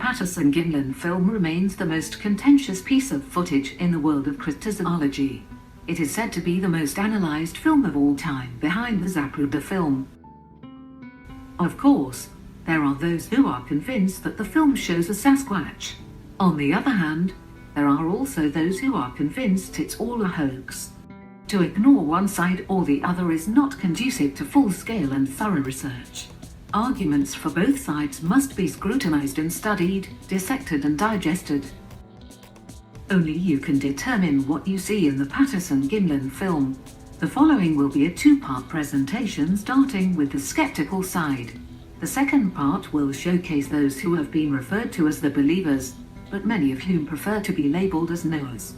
Patterson-Gimlin film remains the most contentious piece of footage in the world of cryptozoology. It is said to be the most analyzed film of all time, behind the Zapruder film. Of course, there are those who are convinced that the film shows a Sasquatch. On the other hand, there are also those who are convinced it's all a hoax. To ignore one side or the other is not conducive to full-scale and thorough research. Arguments for both sides must be scrutinized and studied, dissected and digested. Only you can determine what you see in the Patterson-Gimlin film. The following will be a two-part presentation starting with the skeptical side. The second part will showcase those who have been referred to as the believers, but many of whom prefer to be labeled as knowers.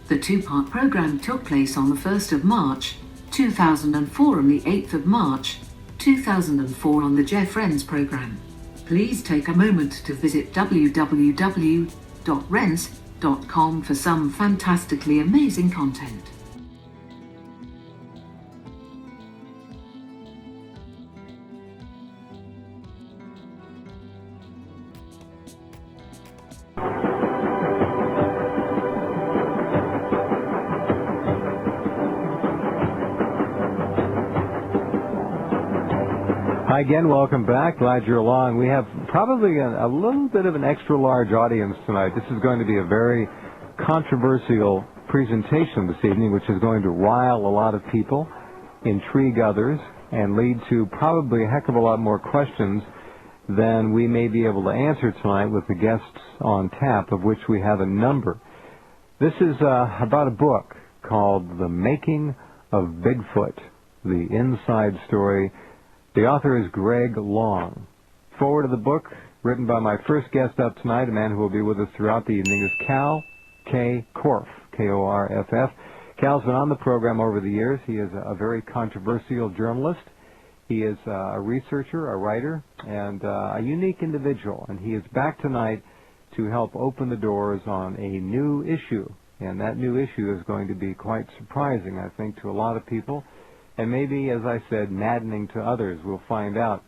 The two-part program took place on the 1st of March, 2004 and the 8th of March, 2004 on the Jeff Rense Program. Please take a moment to visit www.rense.com for some fantastically amazing content. Hi again, welcome back. Glad you're along. We have probably a little bit of an extra large audience tonight. This is going to be a very controversial presentation this evening, which is going to rile a lot of people, intrigue others, and lead to probably a heck of a lot more questions than we may be able to answer tonight with the guests on tap, of which we have a number. This is about a book called The Making of Bigfoot, the inside story. The author is Greg Long. Forward of the book, written by my first guest up tonight, a man who will be with us throughout the evening, is Kal Korff, K-O-R-F-F. Kal's been on the program over the years. He is a very controversial journalist. He is a researcher, a writer, and a unique individual. And he is back tonight to help open the doors on a new issue. And that new issue is going to be quite surprising, I think, to a lot of people. And maybe, as I said, maddening to others. We'll find out.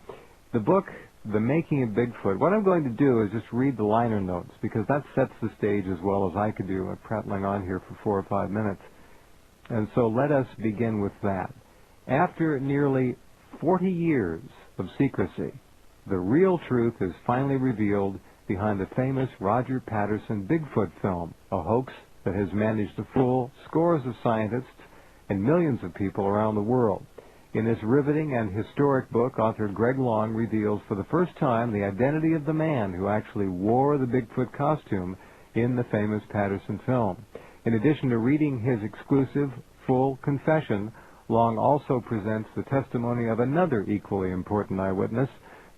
The book, The Making of Bigfoot, what I'm going to do is just read the liner notes, because that sets the stage as well as I could do at prattling on here for 4 or 5 minutes. And so let us begin with that. After nearly 40 years of secrecy, the real truth is finally revealed behind the famous Roger Patterson Bigfoot film, a hoax that has managed to fool scores of scientists and millions of people around the world. In this riveting and historic book, author Greg Long reveals for the first time the identity of the man who actually wore the Bigfoot costume in the famous Patterson film. In addition to reading his exclusive, full confession, Long also presents the testimony of another equally important eyewitness,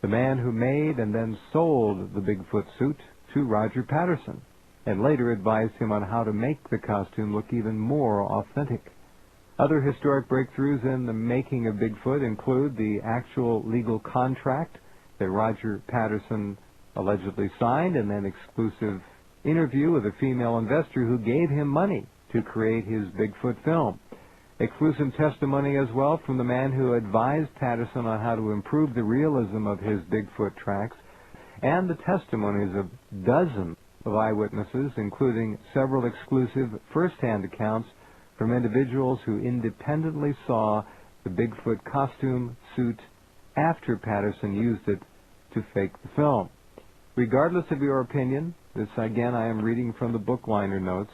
the man who made and then sold the Bigfoot suit to Roger Patterson, and later advised him on how to make the costume look even more authentic. Other historic breakthroughs in the making of Bigfoot include the actual legal contract that Roger Patterson allegedly signed, and an exclusive interview with a female investor who gave him money to create his Bigfoot film. Exclusive testimony as well from the man who advised Patterson on how to improve the realism of his Bigfoot tracks, and the testimonies of dozens of eyewitnesses, including several exclusive first-hand accounts from individuals who independently saw the Bigfoot costume suit after Patterson used it to fake the film. Regardless of your opinion, this again I am reading from the book liner notes,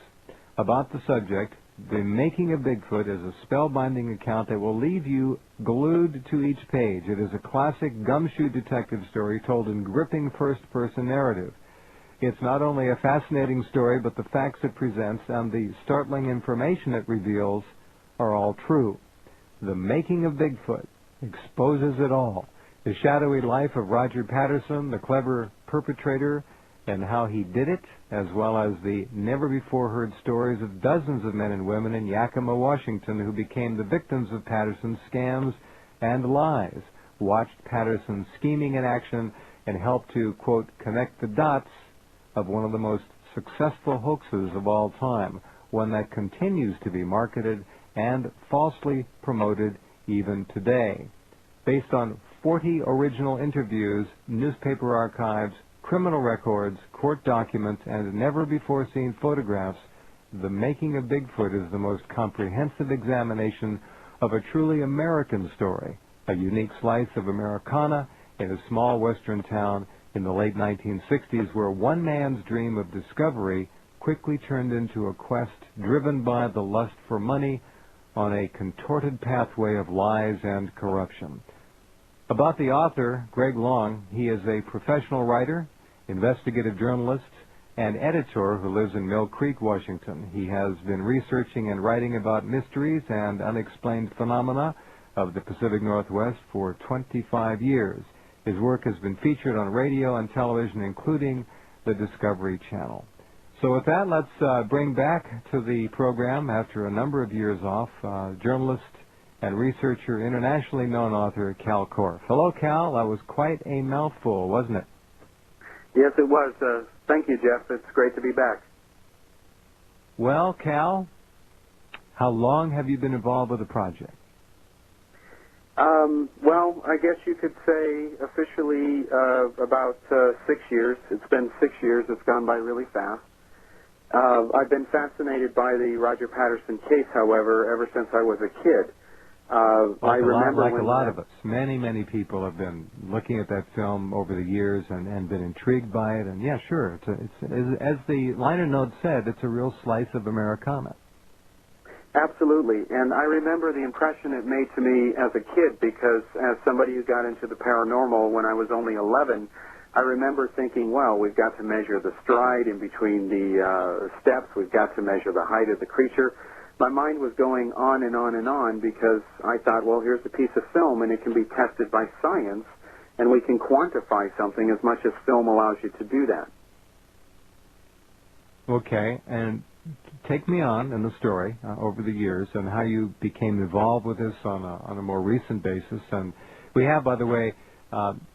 about the subject, The Making of Bigfoot is a spellbinding account that will leave you glued to each page. It is a classic gumshoe detective story told in gripping first-person narrative. It's not only a fascinating story, but the facts it presents and the startling information it reveals are all true. The Making of Bigfoot exposes it all. The shadowy life of Roger Patterson, the clever perpetrator, and how he did it, as well as the never-before-heard stories of dozens of men and women in Yakima, Washington, who became the victims of Patterson's scams and lies, watched Patterson's scheming in action, and helped to, quote, connect the dots of one of the most successful hoaxes of all time, one that continues to be marketed and falsely promoted even today. Based on 40 original interviews, newspaper archives, criminal records, court documents, and never-before-seen photographs, The Making of Bigfoot is the most comprehensive examination of a truly American story, a unique slice of Americana in a small western town in the late 1960s where one man's dream of discovery quickly turned into a quest driven by the lust for money on a contorted pathway of lies and corruption. About the author, Greg Long, he is a professional writer, investigative journalist, and editor who lives in Mill Creek, Washington. He has been researching and writing about mysteries and unexplained phenomena of the Pacific Northwest for 25 years. His work has been featured on radio and television, including the Discovery Channel. So with that, let's bring back to the program, after a number of years off, journalist and researcher, internationally known author, Kal Korff. Hello, Kal. That was quite a mouthful, wasn't it? Yes, it was. Thank you, Jeff. It's great to be back. Well, Kal, how long have you been involved with the project? Well, I guess you could say officially about 6 years. It's been 6 years. It's gone by really fast. I've been fascinated by the Roger Patterson case, however, ever since I was a kid. Like a lot of us. Many people have been looking at that film over the years and been intrigued by it. And yeah, sure, it's as the liner note said, it's a real slice of Americana. Absolutely. And I remember the impression it made to me as a kid, because as somebody who got into the paranormal when I was only 11, I remember thinking, well, we've got to measure the stride in between the steps. We've got to measure the height of the creature. My mind was going on and on and on, because I thought, well, here's a piece of film, and it can be tested by science, and we can quantify something as much as film allows you to do that. Okay, and take me on in the story over the years and how you became involved with this on a more recent basis. And we have, by the way,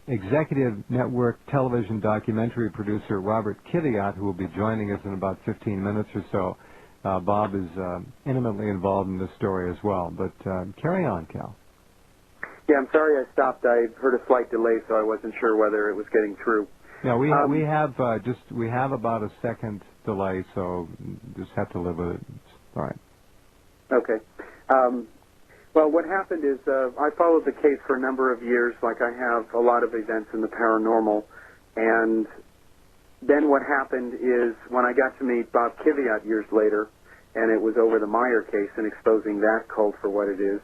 executive network television documentary producer Robert Kiviat, who will be joining us in about 15 minutes or so. Bob is intimately involved in this story as well. But carry on, Kal. Yeah, I'm sorry I stopped. I heard a slight delay, so I wasn't sure whether it was getting through. Yeah, we have about a second delay, so just have to live with it. All right. Okay. Well, what happened is I followed the case for a number of years, like I have a lot of events in the paranormal, and then what happened is when I got to meet Bob Kiviat years later, and it was over the Meyer case and exposing that cult for what it is,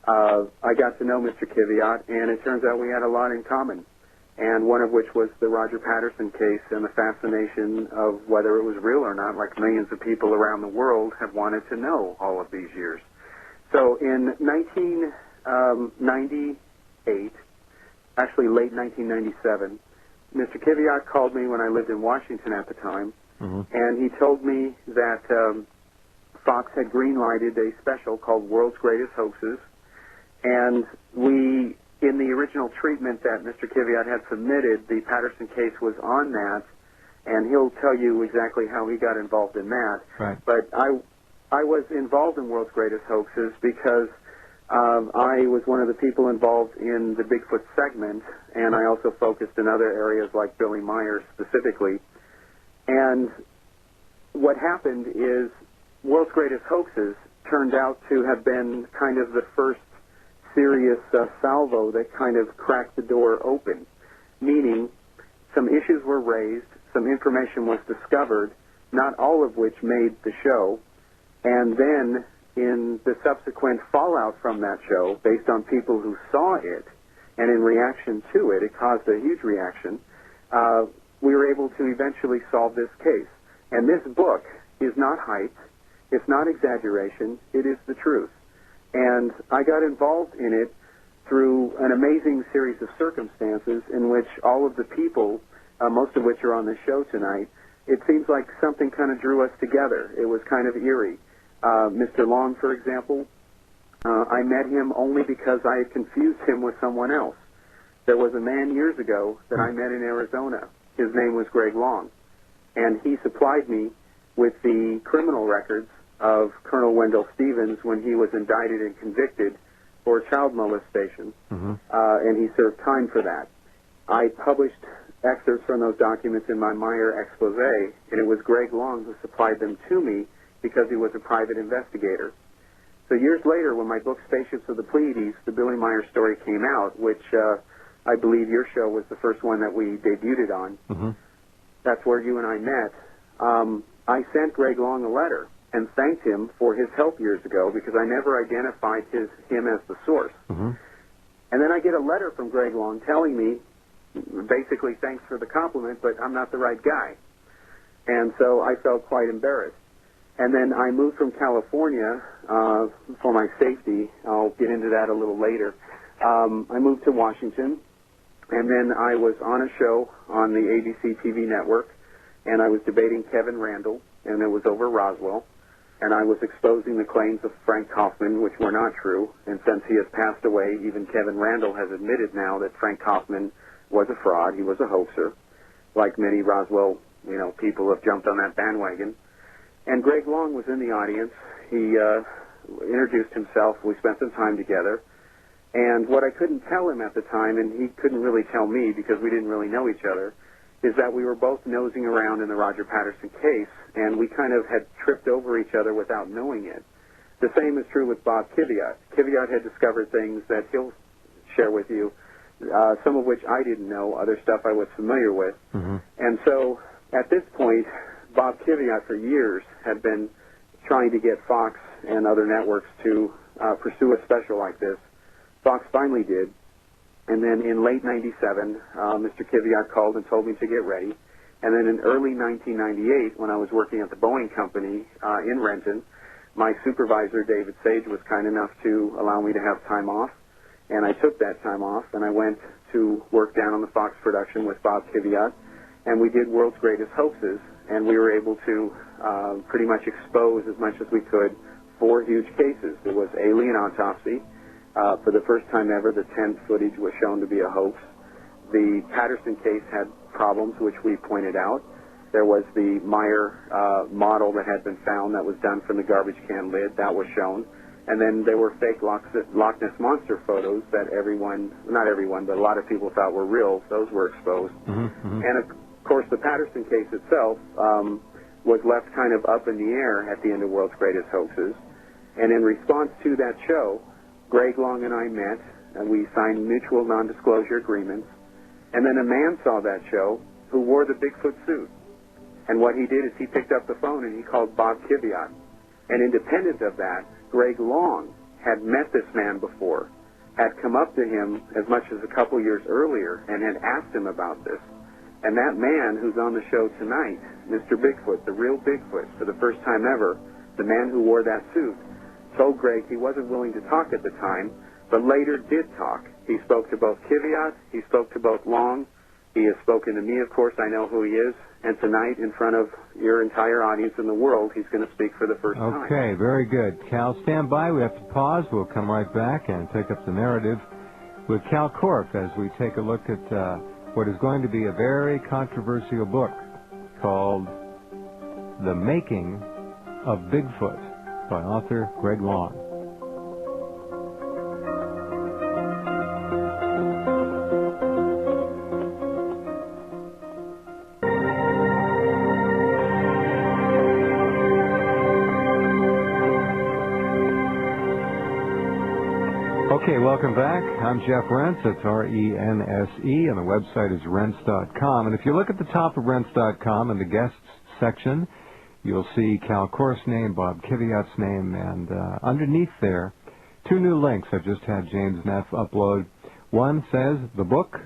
I got to know Mr. Kiviat, and it turns out we had a lot in common, and one of which was the Roger Patterson case and the fascination of whether it was real or not, like millions of people around the world have wanted to know all of these years. So in 1998, actually late 1997, Mr. Kiviat called me when I lived in Washington at the time, and he told me that Fox had green-lighted a special called World's Greatest Hoaxes, and we, in the original treatment that Mr. Kiviat had submitted, the Patterson case was on that, and he'll tell you exactly how he got involved in that. Right. But I was involved in World's Greatest Hoaxes because I was one of the people involved in the Bigfoot segment, and I also focused in other areas like Billy Myers specifically. And what happened is World's Greatest Hoaxes turned out to have been kind of the first serious salvo that kind of cracked the door open, meaning some issues were raised, some information was discovered, not all of which made the show, and then in the subsequent fallout from that show, based on people who saw it, and in reaction to it, it caused a huge reaction, we were able to eventually solve this case. And this book is not hype, it's not exaggeration, it is the truth. And I got involved in it through an amazing series of circumstances in which all of the people, most of which are on the show tonight, it seems like something kind of drew us together. It was kind of eerie. Mr. Long, for example, I met him only because I had confused him with someone else. There was a man years ago that I met in Arizona. His name was Greg Long, and he supplied me with the criminal records of Colonel Wendell Stevens when he was indicted and convicted for child molestation, and he served time for that. I published excerpts from those documents in my Meyer expose, and it was Greg Long who supplied them to me because he was a private investigator. So years later, when my book Spaceships of the Pleiades, the Billy Meyer story came out, which I believe your show was the first one that we debuted it on, that's where you and I met, I sent Greg Long a letter and thanked him for his help years ago because I never identified him as the source. And then I get a letter from Greg Long telling me, basically, thanks for the compliment, but I'm not the right guy. And so I felt quite embarrassed. And then I moved from California for my safety. I'll get into that a little later. I moved to Washington, and then I was on a show on the ABC TV network, and I was debating Kevin Randall, and it was over Roswell. And I was exposing the claims of Frank Kaufman, which were not true. And since he has passed away, even Kevin Randall has admitted now that Frank Kaufman was a fraud. He was a hoaxer. Like many Roswell, people have jumped on that bandwagon. And Greg Long was in the audience. He introduced himself. We spent some time together. And what I couldn't tell him at the time, and he couldn't really tell me because we didn't really know each other, is that we were both nosing around in the Roger Patterson case, and we kind of had tripped over each other without knowing it. The same is true with Bob Kiviat. Kiviat had discovered things that he'll share with you, some of which I didn't know, other stuff I was familiar with. And so at this point, Bob Kiviat for years had been trying to get Fox and other networks to pursue a special like this. Fox finally did. And then in late 97, Mr. Kiviat called and told me to get ready. And then in early 1998, when I was working at the Boeing Company in Renton, my supervisor, David Sage, was kind enough to allow me to have time off. And I took that time off, and I went to work down on the Fox production with Bob Kiviat. And we did World's Greatest Hoaxes, and we were able to pretty much expose as much as we could 4 huge cases. There was alien autopsy. For the first time ever, the tent footage was shown to be a hoax. The Patterson case had problems, which we pointed out. There was the Meyer model that had been found that was done from the garbage can lid. That was shown. And then there were fake Loch Ness Monster photos that not everyone, but a lot of people thought were real. Those were exposed. And, of course, the Patterson case itself was left kind of up in the air at the end of World's Greatest Hoaxes. And in response to that show, Greg Long and I met, and we signed mutual non-disclosure agreements. And then a man saw that show who wore the Bigfoot suit. And what he did is he picked up the phone and he called Bob Kiviat. And independent of that, Greg Long had met this man before, had come up to him as much as a couple years earlier and had asked him about this. And that man who's on the show tonight, Mr. Bigfoot, the real Bigfoot, for the first time ever, the man who wore that suit, told Greg he wasn't willing to talk at the time, but later did talk. He spoke to both Kiviat, he spoke to both Long, he has spoken to me, of course, I know who he is, and tonight, in front of your entire audience in the world, he's going to speak for the first time. Okay, very good. Kal, stand by. We have to pause. We'll come right back and take up the narrative with Kal Korff as we take a look at what is going to be a very controversial book called The Making of Bigfoot by author Greg Long. Okay, welcome back. I'm Jeff Rense. It's R-E-N-S-E, and the website is rense.com. And if you look at the top of rense.com in the guests section, you'll see Kal Korff's name, Bob Kiviat's name, and underneath there, 2 new links I've just had James Neff upload. One says the book,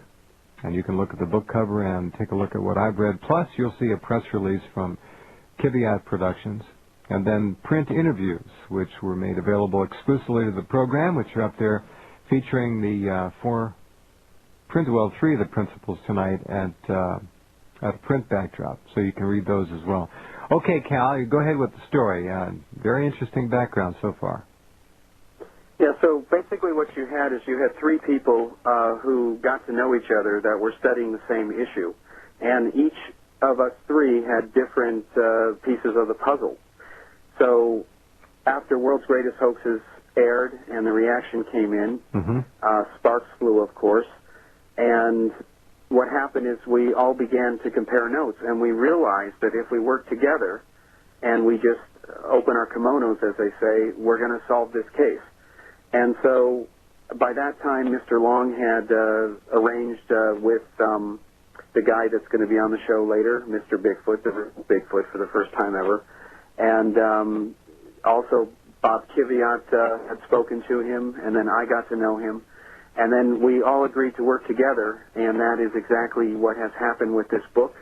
and you can look at the book cover and take a look at what I've read. Plus, you'll see a press release from Kiviat Productions, and then print interviews, which were made available exclusively to the program, which are up there featuring the 3 of the principals tonight at a print backdrop, so you can read those as well. Okay, Kal, you go ahead with the story. Very interesting background so far. Yeah, so basically what you had is you had 3 people who got to know each other that were studying the same issue. And each of us 3 had different pieces of the puzzle. So after World's Greatest Hoaxes aired and the reaction came in, sparks flew, of course, and what happened is we all began to compare notes, and we realized that if we work together and we just open our kimonos, as they say, we're going to solve this case. And so by that time, Mr. Long had arranged with the guy that's going to be on the show later, Mr. Bigfoot, Bigfoot for the first time ever, and also Bob Kiviat had spoken to him, and then I got to know him. And then we all agreed to work together, and that is exactly what has happened with this book,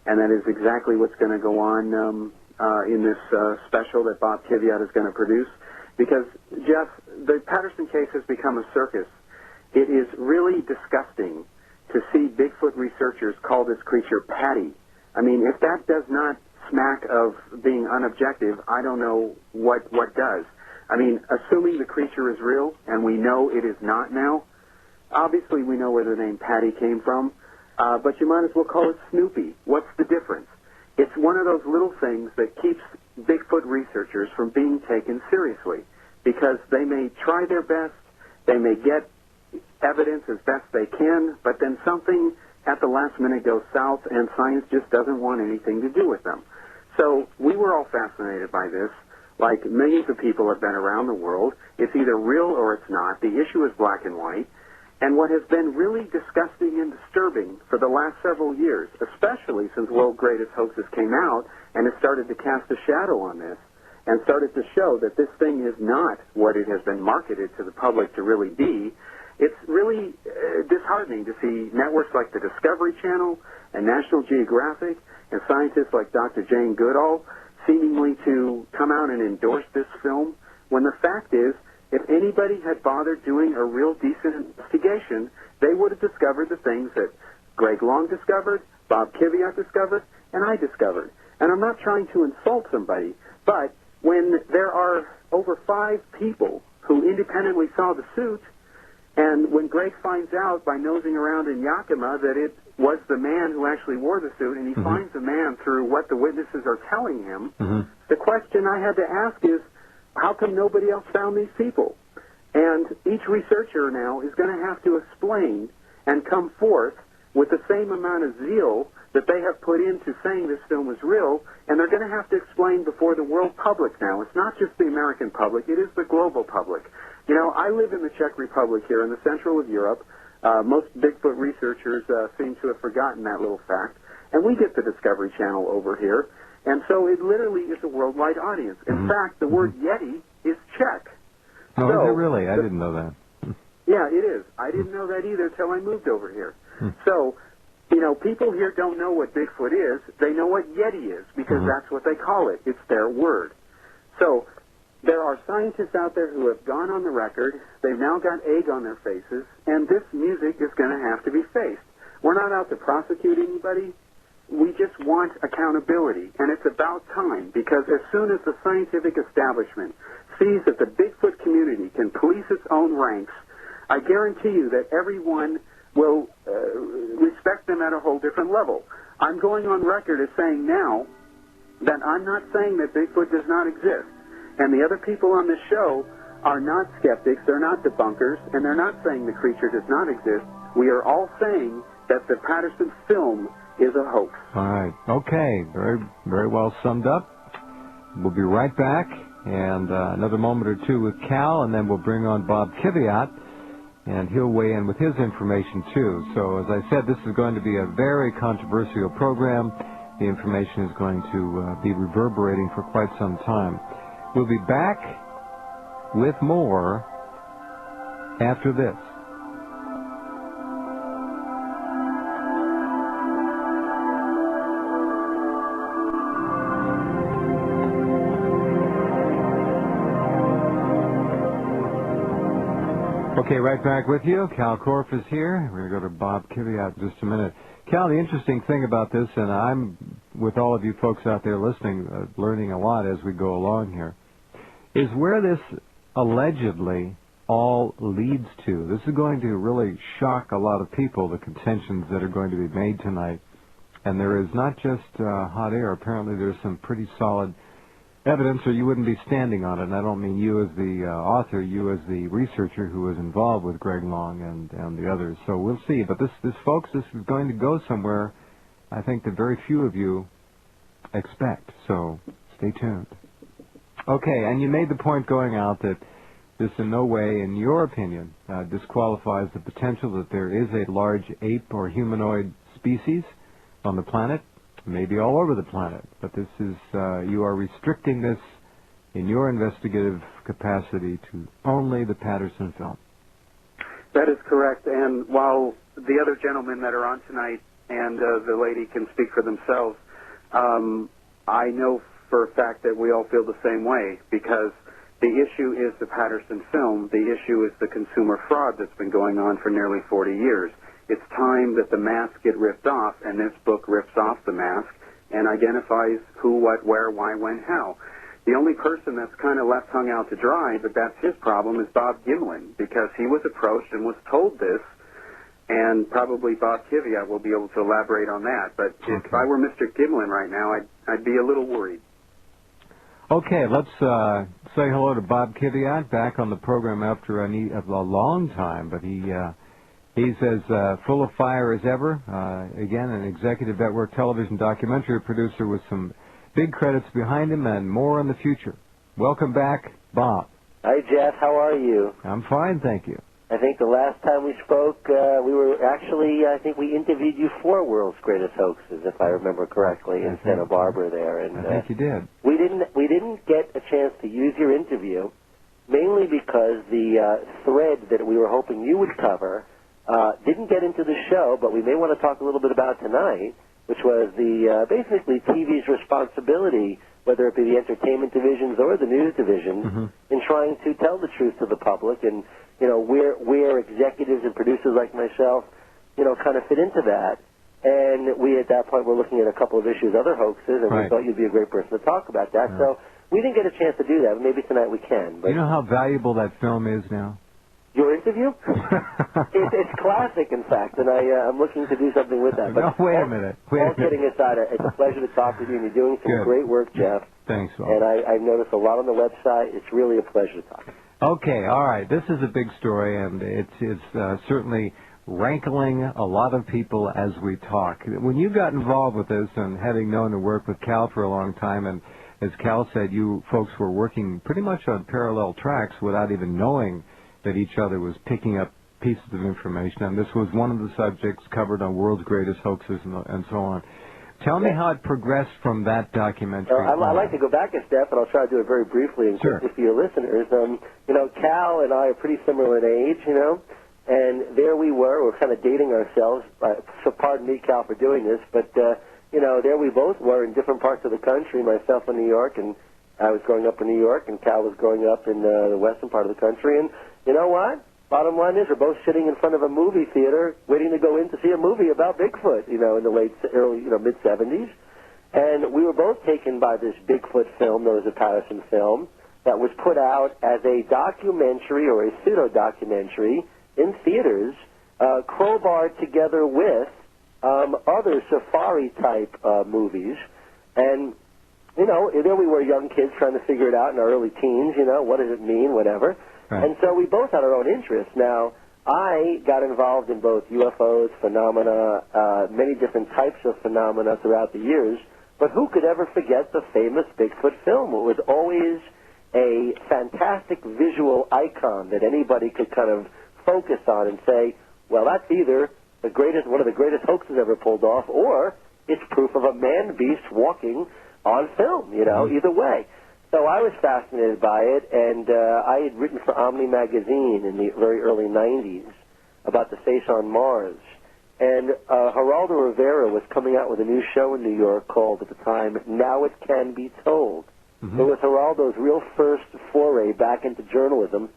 and that is exactly what's going to go on in this special that Bob Kiviat is going to produce. Because, Jeff, the Patterson case has become a circus. It is really disgusting to see Bigfoot researchers call this creature Patty. I mean, if that does not smack of being unobjective, I don't know what does. I mean, assuming the creature is real, and we know it is not now, obviously we know where the name Patty came from, but you might as well call it Snoopy. What's the difference? It's one of those little things that keeps Bigfoot researchers from being taken seriously, because they may try their best, they may get evidence as best they can, but then something at the last minute goes south and science just doesn't want anything to do with them. So we were all fascinated by this. Like millions of people have been around the world. It's either real or it's not. The issue is black and white. And what has been really disgusting and disturbing for the last several years, especially since World's Greatest Hoaxes came out and has started to cast a shadow on this and started to show that this thing is not what it has been marketed to the public to really be, it's really disheartening to see networks like the Discovery Channel and National Geographic and scientists like Dr. Jane Goodall seemingly to come out and endorse this film, when the fact is, if anybody had bothered doing a real decent investigation, they would have discovered the things that Greg Long discovered, Bob Kiviat discovered, and I discovered. And I'm not trying to insult somebody, but when there are over 5 people who independently saw the suit, and when Greg finds out by nosing around in Yakima that it was the man who actually wore the suit, and he finds the man through what the witnesses are telling him, the question I had to ask is, how come nobody else found these people? And each researcher now is going to have to explain and come forth with the same amount of zeal that they have put into saying this film is real, and they're going to have to explain before the world public now. It's not just the American public, it is the global public. You know, I live in the Czech Republic here in the central of Europe. Most Bigfoot researchers seem to have forgotten that little fact. And we get the Discovery Channel over here. And so it literally is a worldwide audience. In fact, the word Yeti is Czech. Oh, is it really? I didn't know that. Yeah, it is. I didn't know that either until I moved over here. So, you know, people here don't know what Bigfoot is. They know what Yeti is because that's what they call it. It's their word. So there are scientists out there who have gone on the record. They've now got egg on their faces, and this music is going to have to be faced. We're not out to prosecute anybody. We just want accountability, and it's about time, because as soon as the scientific establishment sees that the Bigfoot community can police its own ranks, I guarantee you that everyone will respect them at a whole different level. I'm going on record as saying now that I'm not saying that Bigfoot does not exist. And the other people on this show are not skeptics, they're not debunkers, and they're not saying the creature does not exist. We are all saying that the Patterson film is a hoax. All right. Okay. Very, very well summed up. We'll be right back, and another moment or two with Kal, and then we'll bring on Bob Kiviat, and he'll weigh in with his information, too. So, as I said, this is going to be a very controversial program. The information is going to be reverberating for quite some time. We'll be back with more after this. Okay, right back with you. Kal Korff is here. We're going to go to Bob Kiviat in just a minute. Kal, the interesting thing about this, and I'm with all of you folks out there listening, learning a lot as we go along here, is where this allegedly all leads to. This is going to really shock a lot of people, the contentions that are going to be made tonight. And there is not just hot air. Apparently there's some pretty solid evidence, or you wouldn't be standing on it. And I don't mean you as the author, you as the researcher who was involved with Greg Long and the others. So we'll see. But this, folks, this is going to go somewhere I think that very few of you expect. So stay tuned. Okay, and you made the point going out that this in no way, in your opinion, disqualifies the potential that there is a large ape or humanoid species on the planet, maybe all over the planet. But this is, you are restricting this in your investigative capacity to only the Patterson film. That is correct. And while the other gentlemen that are on tonight and the lady can speak for themselves, I know for a fact that we all feel the same way, because the issue is the Patterson film. The issue is the consumer fraud that's been going on for nearly 40 years. It's time that the mask get ripped off, and this book rips off the mask and identifies who, what, where, why, when, how. The only person that's kind of left hung out to dry, but that's his problem, is Bob Gimlin, because he was approached and was told this, and probably Bob Kiviat will be able to elaborate on that. But if I were Mr. Gimlin right now, I'd be a little worried. Okay, let's say hello to Bob Kiviat, back on the program after a long time, but he's as full of fire as ever. Again, an executive network television documentary producer with some big credits behind him and more in the future. Welcome back, Bob. Hi, Jeff. How are you? I'm fine, thank you. I think the last time we spoke, I think we interviewed you for World's Greatest Hoaxes, if I remember correctly, in Santa Barbara there. And I think you did. We didn't get a chance to use your interview, mainly because the thread that we were hoping you would cover didn't get into the show, but we may want to talk a little bit about tonight, which was the basically TV's responsibility, whether it be the entertainment divisions or the news divisions, in trying to tell the truth to the public, and where executives and producers like myself, kind of fit into that. And we, at that point, were looking at a couple of issues, other hoaxes, and we thought you'd be a great person to talk about that. So we didn't get a chance to do that, but maybe tonight we can. But you know how valuable that film is now? Your interview? It's classic, in fact, and I'm looking to do something with that. But no, wait a minute. All kidding aside, it's a pleasure to talk with you, and you're doing some great work, Jeff. Thanks, Bob. And I've noticed a lot on the website. It's really a pleasure to talk. Okay, all right. This is a big story, and it's certainly rankling a lot of people as we talk. When you got involved with this, and having known to work with Kal for a long time, and as Kal said, you folks were working pretty much on parallel tracks without even knowing that each other was picking up pieces of information, and this was one of the subjects covered on World's Greatest Hoaxes and so on. Tell me how it progressed from that documentary. I'd like to go back a step, and I'll try to do it very briefly and quickly for your listeners. Cal and I are pretty similar in age, and there we were kind of dating ourselves. So pardon me, Kal, for doing this, but, there we both were in different parts of the country, myself in New York, and I was growing up in New York, and Kal was growing up in the western part of the country, and you know what? Bottom line is, we're both sitting in front of a movie theater waiting to go in to see a movie about Bigfoot, in the early, mid-'70s. And we were both taken by this Bigfoot film, known as the Patterson film, that was put out as a documentary or a pseudo-documentary in theaters, crowbarred together with other safari-type movies. And, there we were young kids trying to figure it out in our early teens, what does it mean, whatever. Right. And so we both had our own interests. Now, I got involved in both UFOs, phenomena, many different types of phenomena throughout the years, but who could ever forget the famous Bigfoot film? It was always a fantastic visual icon that anybody could kind of focus on and say, well, that's either one of the greatest hoaxes ever pulled off, or it's proof of a man-beast walking on film, either way. So I was fascinated by it, and I had written for Omni magazine in the very early 90s about the face on Mars. And Geraldo Rivera was coming out with a new show in New York called, at the time, Now It Can Be Told. It was Geraldo's real first foray back into journalism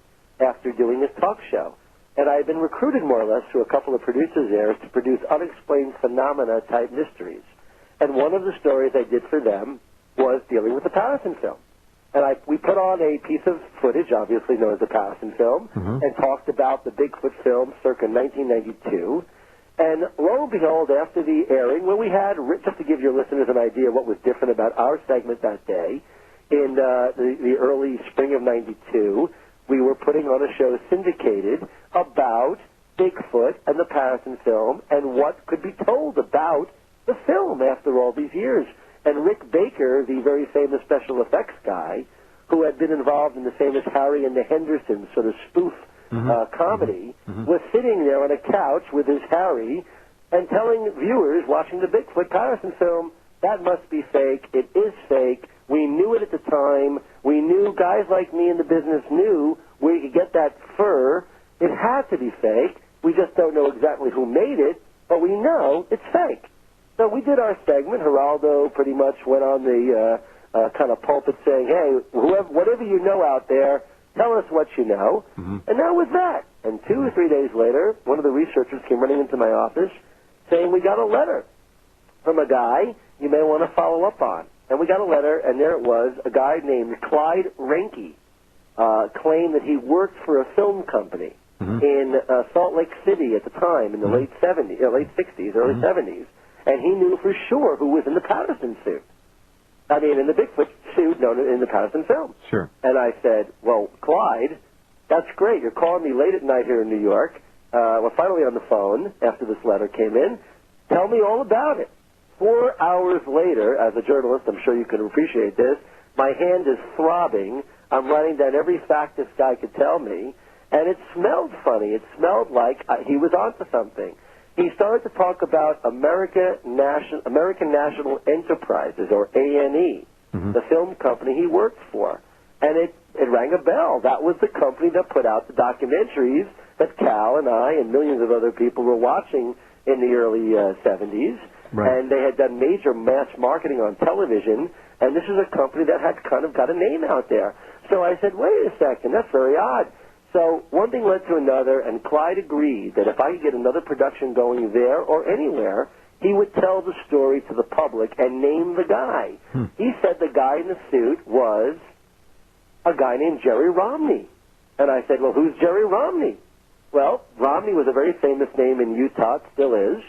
after doing his talk show. And I had been recruited more or less through a couple of producers there to produce unexplained phenomena-type mysteries. And one of the stories I did for them was dealing with the Patterson film. And we put on a piece of footage, obviously known as the Patterson film, and talked about the Bigfoot film circa 1992. And lo and behold, after the airing, where we had, just to give your listeners an idea what was different about our segment that day, in the early spring of '92, we were putting on a show syndicated about Bigfoot and the Patterson film and what could be told about the film after all these years. And Rick Baker, the very famous special effects guy, who had been involved in the famous Harry and the Hendersons sort of spoof comedy, was sitting there on a couch with his Harry and telling viewers watching the Bigfoot Patterson film, that must be fake, it is fake, we knew it at the time, we knew, guys like me in the business knew where you could get that fur, it had to be fake, we just don't know exactly who made it, but we know it's fake. So we did our segment. Geraldo pretty much went on the kind of pulpit saying, hey, whatever you know out there, tell us what you know. And that was that. And 2 or 3 days later, one of the researchers came running into my office saying, we got a letter from a guy you may want to follow up on. And we got a letter, and there it was, a guy named Clyde Renke claimed that he worked for a film company in Salt Lake City at the time, in the late 60s, early 70s. And he knew for sure who was in the Patterson suit. I mean, in the Bigfoot suit known in the Patterson film. Sure. And I said, well, Clyde, that's great. You're calling me late at night here in New York. We're finally on the phone after this letter came in. Tell me all about it. 4 hours later, as a journalist, I'm sure you can appreciate this, my hand is throbbing. I'm writing down every fact this guy could tell me. And it smelled funny. It smelled like he was onto something. He started to talk about American National Enterprises, or A&E, the film company he worked for. And it rang a bell. That was the company that put out the documentaries that Kal and I and millions of other people were watching in the early 70s. Right. And they had done major mass marketing on television, and this is a company that had kind of got a name out there. So I said, wait a second, that's very odd. So one thing led to another, and Clyde agreed that if I could get another production going there or anywhere, he would tell the story to the public and name the guy. He said the guy in the suit was a guy named Jerry Romney. And I said, well, who's Jerry Romney? Well, Romney was a very famous name in Utah, still is,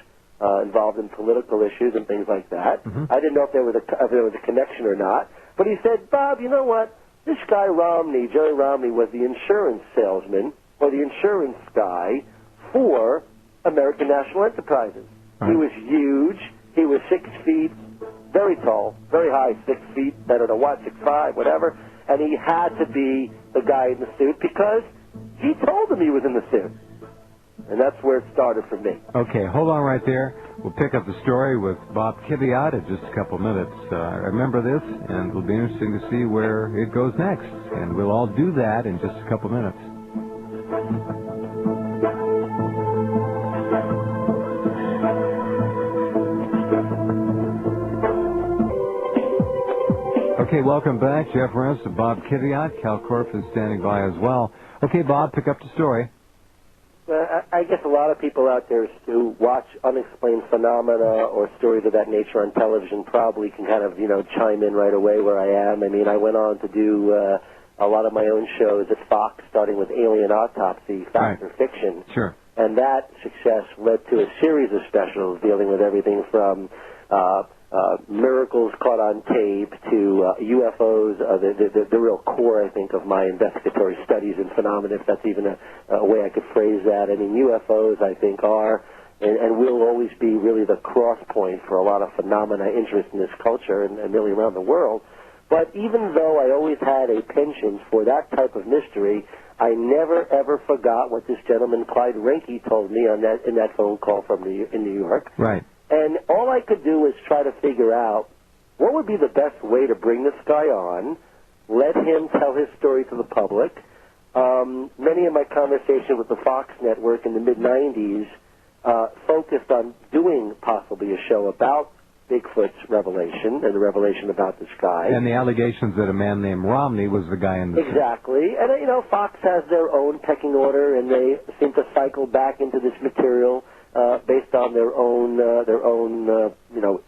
involved in political issues and things like that. I didn't know if there was a connection or not. But he said, Bob, you know what? This guy Romney, Jerry Romney, was the insurance salesman or the insurance guy for American National Enterprises. He was huge. He was 6 feet, very tall, very high, 6 feet, I don't know what, 6'5", whatever. And he had to be the guy in the suit because he told him he was in the suit. And that's where it started for me. Okay, hold on right there. We'll pick up the story with Bob Kiviat in just a couple of minutes. Remember this, and it'll be interesting to see where it goes next. And we'll all do that in just a couple of minutes. Okay, welcome back. Jeff Rense and Bob Kiviat. Kal Korff is standing by as well. Okay, Bob, pick up the story. I guess a lot of people out there who watch unexplained phenomena or stories of that nature on television probably can kind of, chime in right away where I am. I mean, I went on to do a lot of my own shows at Fox, starting with Alien Autopsy, Fact or Fiction. Sure. And that success led to a series of specials dealing with everything from miracles caught on tape to UFOs, the real core, I think, of my investigatory studies in phenomena, if that's even a way I could phrase that. I mean, UFOs, I think, are and will always be really the cross point for a lot of phenomena interest in this culture and really around the world. But even though I always had a penchant for that type of mystery, I never, ever forgot what this gentleman, Clyde Renke, told me in that phone call in New York. Right. And all I could do was try to figure out what would be the best way to bring this guy on, let him tell his story to the public. Many of my conversations with the Fox network in the mid-'90s focused on doing possibly a show about Bigfoot's revelation and the revelation about this guy. And the allegations that a man named Romney was the guy in the Exactly. And, Fox has their own pecking order, and they seem to cycle back into this material based on their own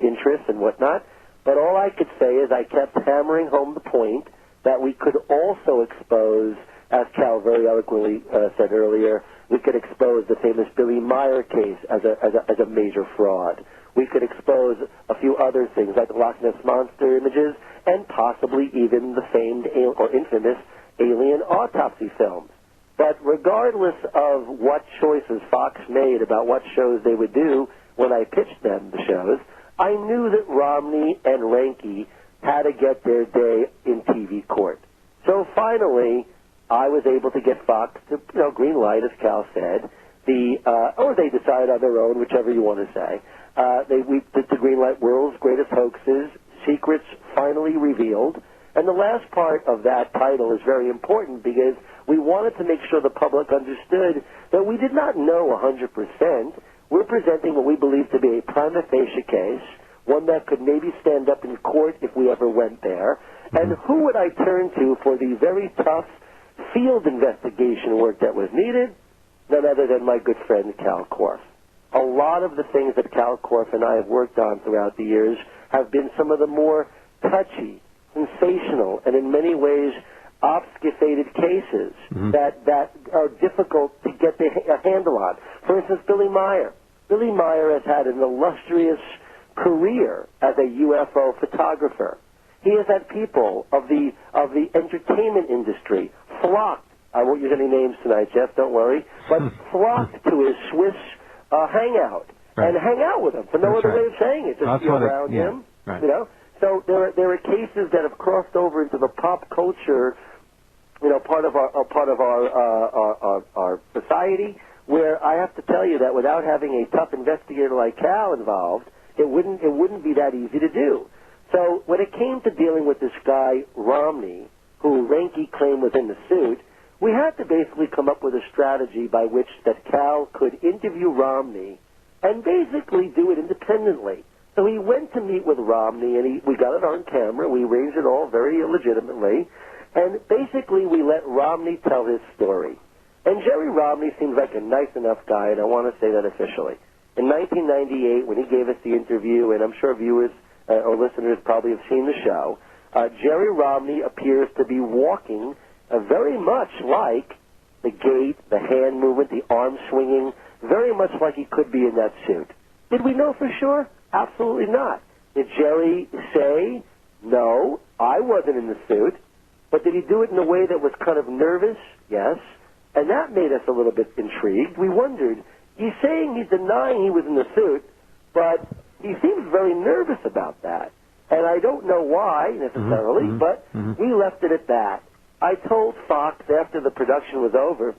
interests and whatnot. But all I could say is I kept hammering home the point that we could also expose, as Kal very eloquently said earlier, we could expose the famous Billy Meyer case as a major fraud. We could expose a few other things like the Loch Ness Monster images and possibly even the famed or infamous alien autopsy films. But regardless of what choices Fox made about what shows they would do when I pitched them the shows, I knew that Romney and Reinke had to get their day in TV court. So finally, I was able to get Fox to, green light, as Kal said, or they decided on their own, whichever you want to say. We did the green light, World's Greatest Hoaxes, Secrets Finally Revealed. And the last part of that title is very important because we wanted to make sure the public understood that we did not know 100%. We're presenting what we believe to be a prima facie case, one that could maybe stand up in court if we ever went there. And who would I turn to for the very tough field investigation work that was needed? None other than my good friend Kal Korff. A lot of the things that Kal Korff and I have worked on throughout the years have been some of the more touchy, sensational, and in many ways obfuscated cases that are difficult to get a handle on. For instance, Billy Meyer. Billy Meyer has had an illustrious career as a UFO photographer. He has had people of the entertainment industry flocked. I won't use any names tonight, Jeff, don't worry, but flocked to his Swiss hangout and hang out with him for no other way of saying it, just be around him, So there are cases that have crossed over into the pop culture, part of our society, where I have to tell you that without having a tough investigator like Kal involved, it wouldn't be that easy to do. So when it came to dealing with this guy Romney, who Reinke claimed was in the suit, we had to basically come up with a strategy by which that Kal could interview Romney and basically do it independently. So he went to meet with Romney, and we got it on camera. We arranged it all very legitimately. And basically we let Romney tell his story. And Jerry Romney seems like a nice enough guy, and I want to say that officially. In 1998, when he gave us the interview, and I'm sure viewers or listeners probably have seen the show, Jerry Romney appears to be walking very much like the gait, the hand movement, the arm swinging, very much like he could be in that suit. Did we know for sure? Absolutely not. Did Jerry say, no, I wasn't in the suit? But did he do it in a way that was kind of nervous? Yes. And that made us a little bit intrigued. We wondered, he's saying he's denying he was in the suit, but he seems very nervous about that. And I don't know why necessarily, but we left it at that. I told Fox after the production was over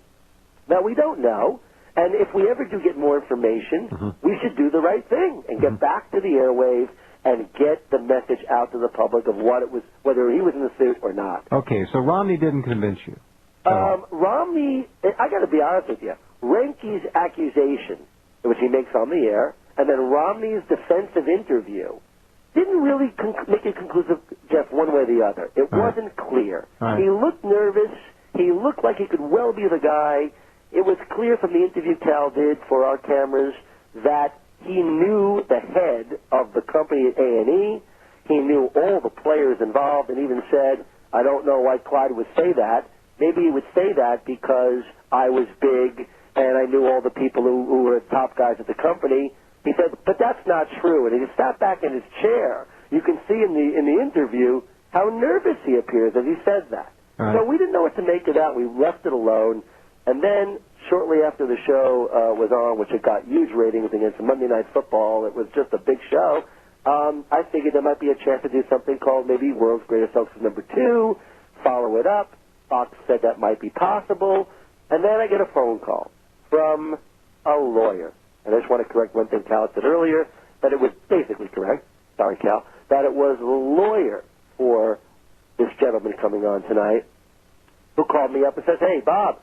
that we don't know, and if we ever do get more information, we should do the right thing and get back to the airwaves and get the message out to the public of what it was, whether he was in the suit or not. Okay, so Romney didn't convince you. Romney, I got to be honest with you, Reinke's accusation, which he makes on the air, and then Romney's defensive interview, didn't really make it conclusive, Jeff, one way or the other. It wasn't clear. He looked nervous. He looked like he could well be the guy. It was clear from the interview Kal did for our cameras that he knew the head of the company at A&E. He knew all the players involved and even said, I don't know why Clyde would say that. Maybe he would say that because I was big and I knew all the people who were the top guys at the company. He said, but that's not true. And he sat back in his chair. You can see in the interview how nervous he appears as he says that. So we didn't know what to make of that. We left it alone. And then shortly after the show was on, which it got huge ratings against Monday Night Football, it was just a big show, I figured there might be a chance to do something called maybe World's Greatest Hoaxes #2, follow it up. Fox said that might be possible. And then I get a phone call from a lawyer. And I just want to correct one thing Kal said earlier, that it was basically correct, sorry Kal, that it was the lawyer for this gentleman coming on tonight who called me up and says, hey, Bob,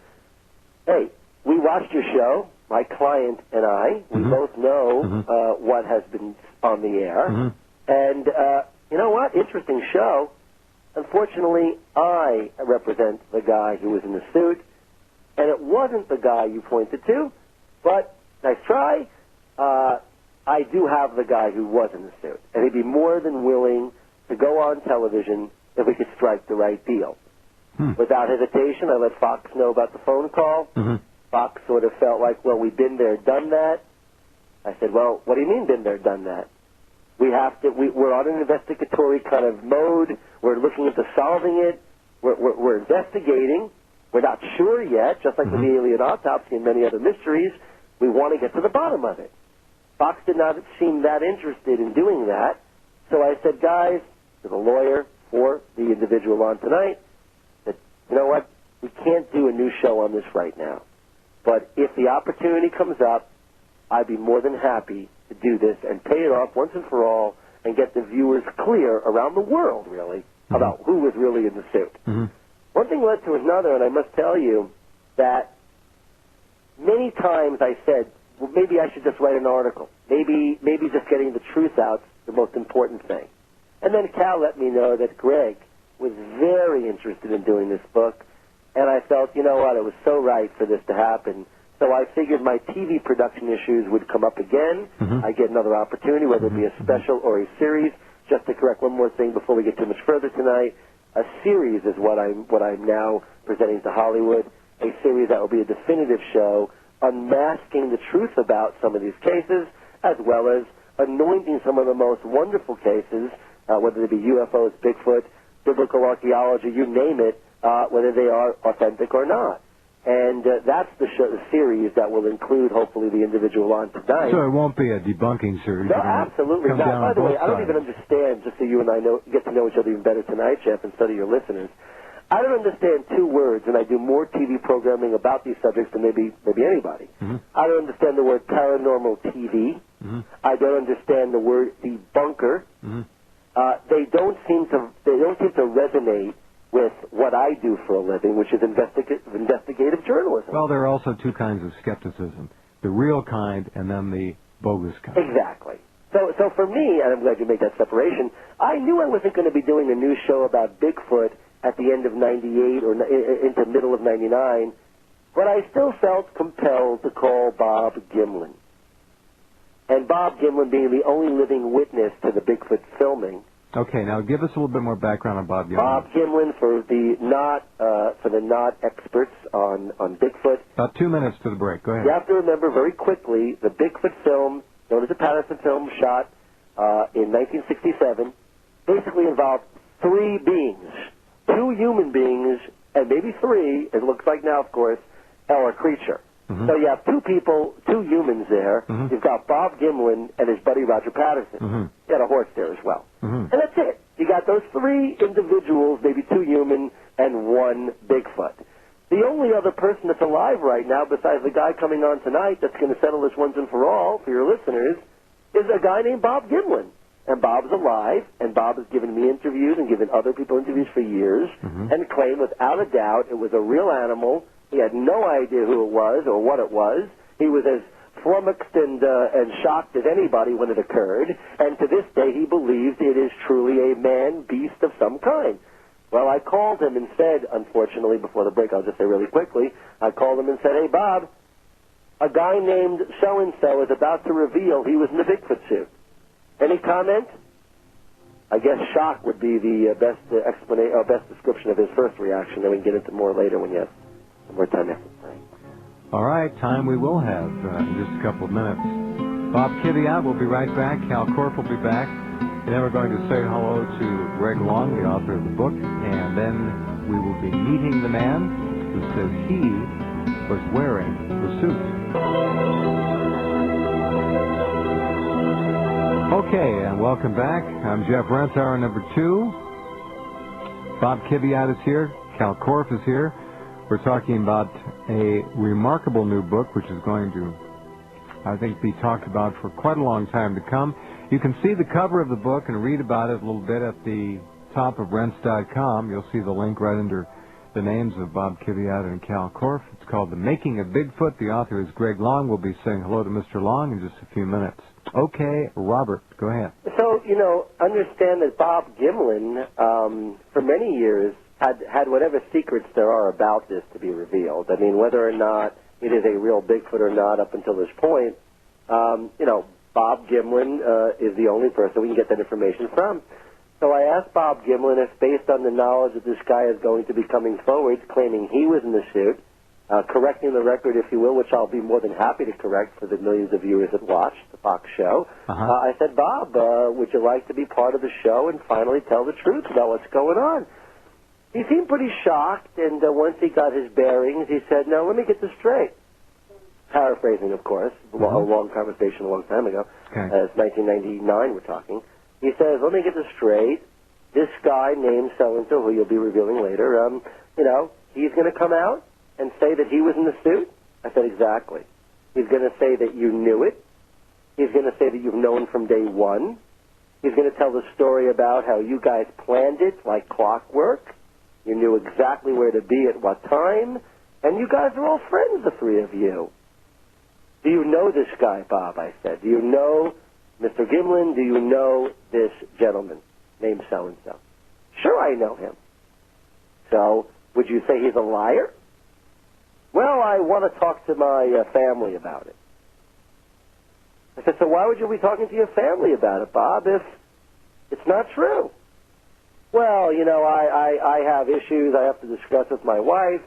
hey, we watched your show, my client and I. We both know what has been on the air. And you know what? Interesting show. Unfortunately, I represent the guy who was in the suit, and it wasn't the guy you pointed to, but nice try. I do have the guy who was in the suit, and he'd be more than willing to go on television if we could strike the right deal. Without hesitation, I let Fox know about the phone call. Fox sort of felt like, well, we've been there, done that. I said, well, what do you mean been there, done that? We're on an investigatory kind of mode. We're looking into solving it. We're investigating. We're not sure yet, just like with the alien autopsy and many other mysteries. We want to get to the bottom of it. Fox did not seem that interested in doing that. So I said, guys, to the lawyer for the individual on tonight, that, you know what, we can't do a new show on this right now. But if the opportunity comes up, I'd be more than happy to do this and pay it off once and for all and get the viewers clear around the world, really, about who was really in the suit. One thing led to another, and I must tell you that many times I said, well, maybe I should just write an article. Maybe just getting the truth out is the most important thing. And then Kal let me know that Greg was very interested in doing this book, and I felt, you know what, it was so right for this to happen. So I figured my TV production issues would come up again. I get another opportunity, whether it be a special or a series. Just to correct one more thing before we get too much further tonight, a series is what I'm now presenting to Hollywood, a series that will be a definitive show unmasking the truth about some of these cases, as well as anointing some of the most wonderful cases, whether they be UFOs, Bigfoot, biblical archaeology, you name it, whether they are authentic or not. And that's the series that will include, hopefully, the individual on tonight. So it won't be a debunking series? No, absolutely not. By the way, I don't even understand, just so you and I get to know each other even better tonight, Jeff, and so do your listeners. I don't understand two words, and I do more TV programming about these subjects than maybe anybody. I don't understand the word paranormal TV. I don't understand the word debunker. They don't seem to resonate with what I do for a living, which is investigative journalism. Well, there are also two kinds of skepticism, the real kind and then the bogus kind. Exactly. So for me, and I'm glad you made that separation, I knew I wasn't going to be doing a new show about Bigfoot at the end of 98 or into middle of 99, but I still felt compelled to call Bob Gimlin. And Bob Gimlin being the only living witness to the Bigfoot filming. Okay, now give us a little bit more background on Bob Gimlin. Bob Gimlin, for the not experts on Bigfoot. About 2 minutes to the break. Go ahead. You have to remember very quickly the Bigfoot film, known as the Patterson film, shot in 1967, basically involved three beings, two human beings, and maybe three, it looks like now, of course, or a creature. So you have two people, two humans there. You've got Bob Gimlin and his buddy Roger Patterson. He had a horse there as well. And that's it. You got those three individuals, maybe two human and one Bigfoot. The only other person that's alive right now, besides the guy coming on tonight that's going to settle this once and for all for your listeners, is a guy named Bob Gimlin. And Bob's alive, and Bob has given me interviews and given other people interviews for years, and claimed without a doubt it was a real animal. He had no idea who it was or what it was. He was as flummoxed and shocked as anybody when it occurred, and to this day he believes it is truly a man-beast of some kind. Well, I called him and said, unfortunately, before the break, I'll just say really quickly, I called him and said, hey, Bob, a guy named so-and-so is about to reveal he was in the Bigfoot suit. Any comment? I guess shock would be the best explanation or best description of his first reaction. Then we can get into more later when you have some more time after the break. All right, time we will have in just a couple of minutes. Bob Kiviat will be right back. Kal Korff will be back. And then we're going to say hello to Greg Long, the author of the book. And then we will be meeting the man who says he was wearing the suit. Okay, and welcome back. I'm Jeff Rense, hour number 2. Bob Kiviat is here. Kal Korff is here. We're talking about a remarkable new book, which is going to, I think, be talked about for quite a long time to come. You can see the cover of the book and read about it a little bit at the top of Rense.com. You'll see the link right under the names of Bob Kiviat and Kal Korff. It's called The Making of Bigfoot. The author is Greg Long. We'll be saying hello to Mr. Long in just a few minutes. Okay, Robert, go ahead. So, understand that Bob Gimlin, for many years, had whatever secrets there are about this to be revealed. I mean, whether or not it is a real Bigfoot or not up until this point, Bob Gimlin is the only person we can get that information from. So I asked Bob Gimlin if, based on the knowledge that this guy is going to be coming forward, claiming he was in the suit, correcting the record, if you will, which I'll be more than happy to correct for the millions of viewers that watch the Fox show. I said, Bob, would you like to be part of the show and finally tell the truth about what's going on? He seemed pretty shocked, and once he got his bearings, he said, no, let me get this straight. Paraphrasing, of course, a long conversation a long time ago. It's 1999 we're talking. He says, let me get this straight. This guy named so-and-so, who you'll be revealing later, he's going to come out and say that he was in the suit? I said, exactly. He's going to say that you knew it. He's going to say that you've known from day one. He's going to tell the story about how you guys planned it like clockwork. You knew exactly where to be at what time. And you guys are all friends, the three of you. Do you know this guy, Bob? I said. Do you know Mr. Gimlin? Do you know this gentleman named so-and-so? Sure, I know him. So, would you say he's a liar? Well, I want to talk to my family about it. I said, so why would you be talking to your family about it, Bob, if it's not true? Well, I have issues I have to discuss with my wife.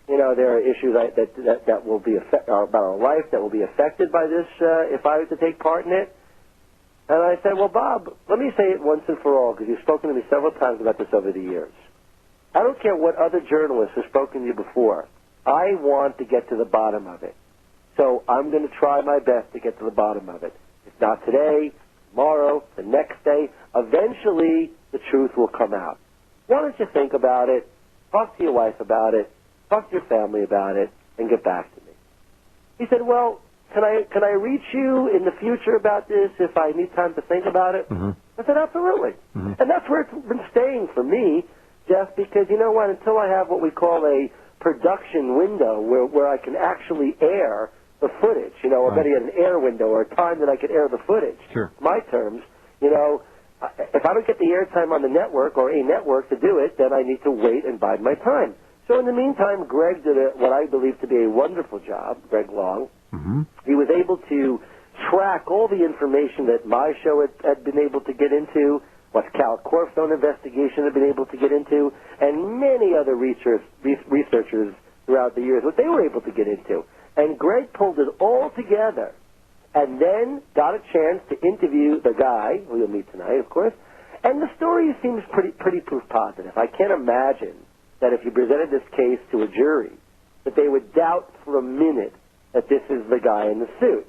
There are issues that will be about our life that will be affected by this if I was to take part in it. And I said, well, Bob, let me say it once and for all, because you've spoken to me several times about this over the years. I don't care what other journalists have spoken to you before. I want to get to the bottom of it. So I'm going to try my best to get to the bottom of it. If not today, tomorrow, the next day, eventually the truth will come out. Why don't you think about it, talk to your wife about it, talk to your family about it, and get back to me. He said, well, can I reach you in the future about this if I need time to think about it? I said, absolutely. And that's where it's been staying for me, Jeff, because you know what, until I have what we call a production window where I can actually air the footage, or better yet, an air window or a time that I could air the footage. Sure. My terms, if I don't get the airtime on the network or a network to do it, then I need to wait and bide my time. So in the meantime, Greg did what I believe to be a wonderful job, Greg Long. He was able to track all the information that my show had been able to get into, what Kal Korff's own investigation had been able to get into, and many other researchers throughout the years, what they were able to get into. And Greg pulled it all together and then got a chance to interview the guy, who you'll meet tonight, of course, and the story seems pretty proof positive. I can't imagine that if you presented this case to a jury, that they would doubt for a minute that this is the guy in the suit.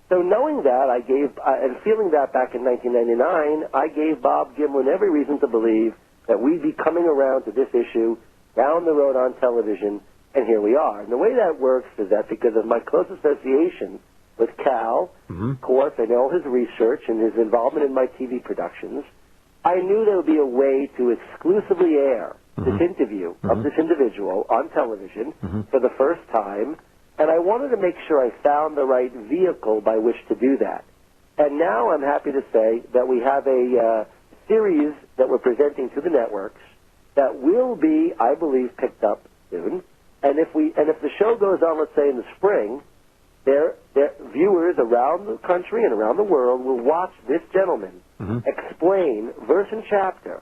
So knowing that, and feeling that back in 1999, I gave Bob Gimlin every reason to believe that we'd be coming around to this issue down the road on television, and here we are. And the way that works is that because of my close association with Kal Korff and all his research and his involvement in my TV productions, I knew there would be a way to exclusively air this interview of this individual on television for the first time, and I wanted to make sure I found the right vehicle by which to do that. And now I'm happy to say that we have a series that we're presenting to the networks that will be, I believe, picked up soon. And if the show goes on, let's say in the spring, their viewers around the country and around the world will watch this gentleman explain verse and chapter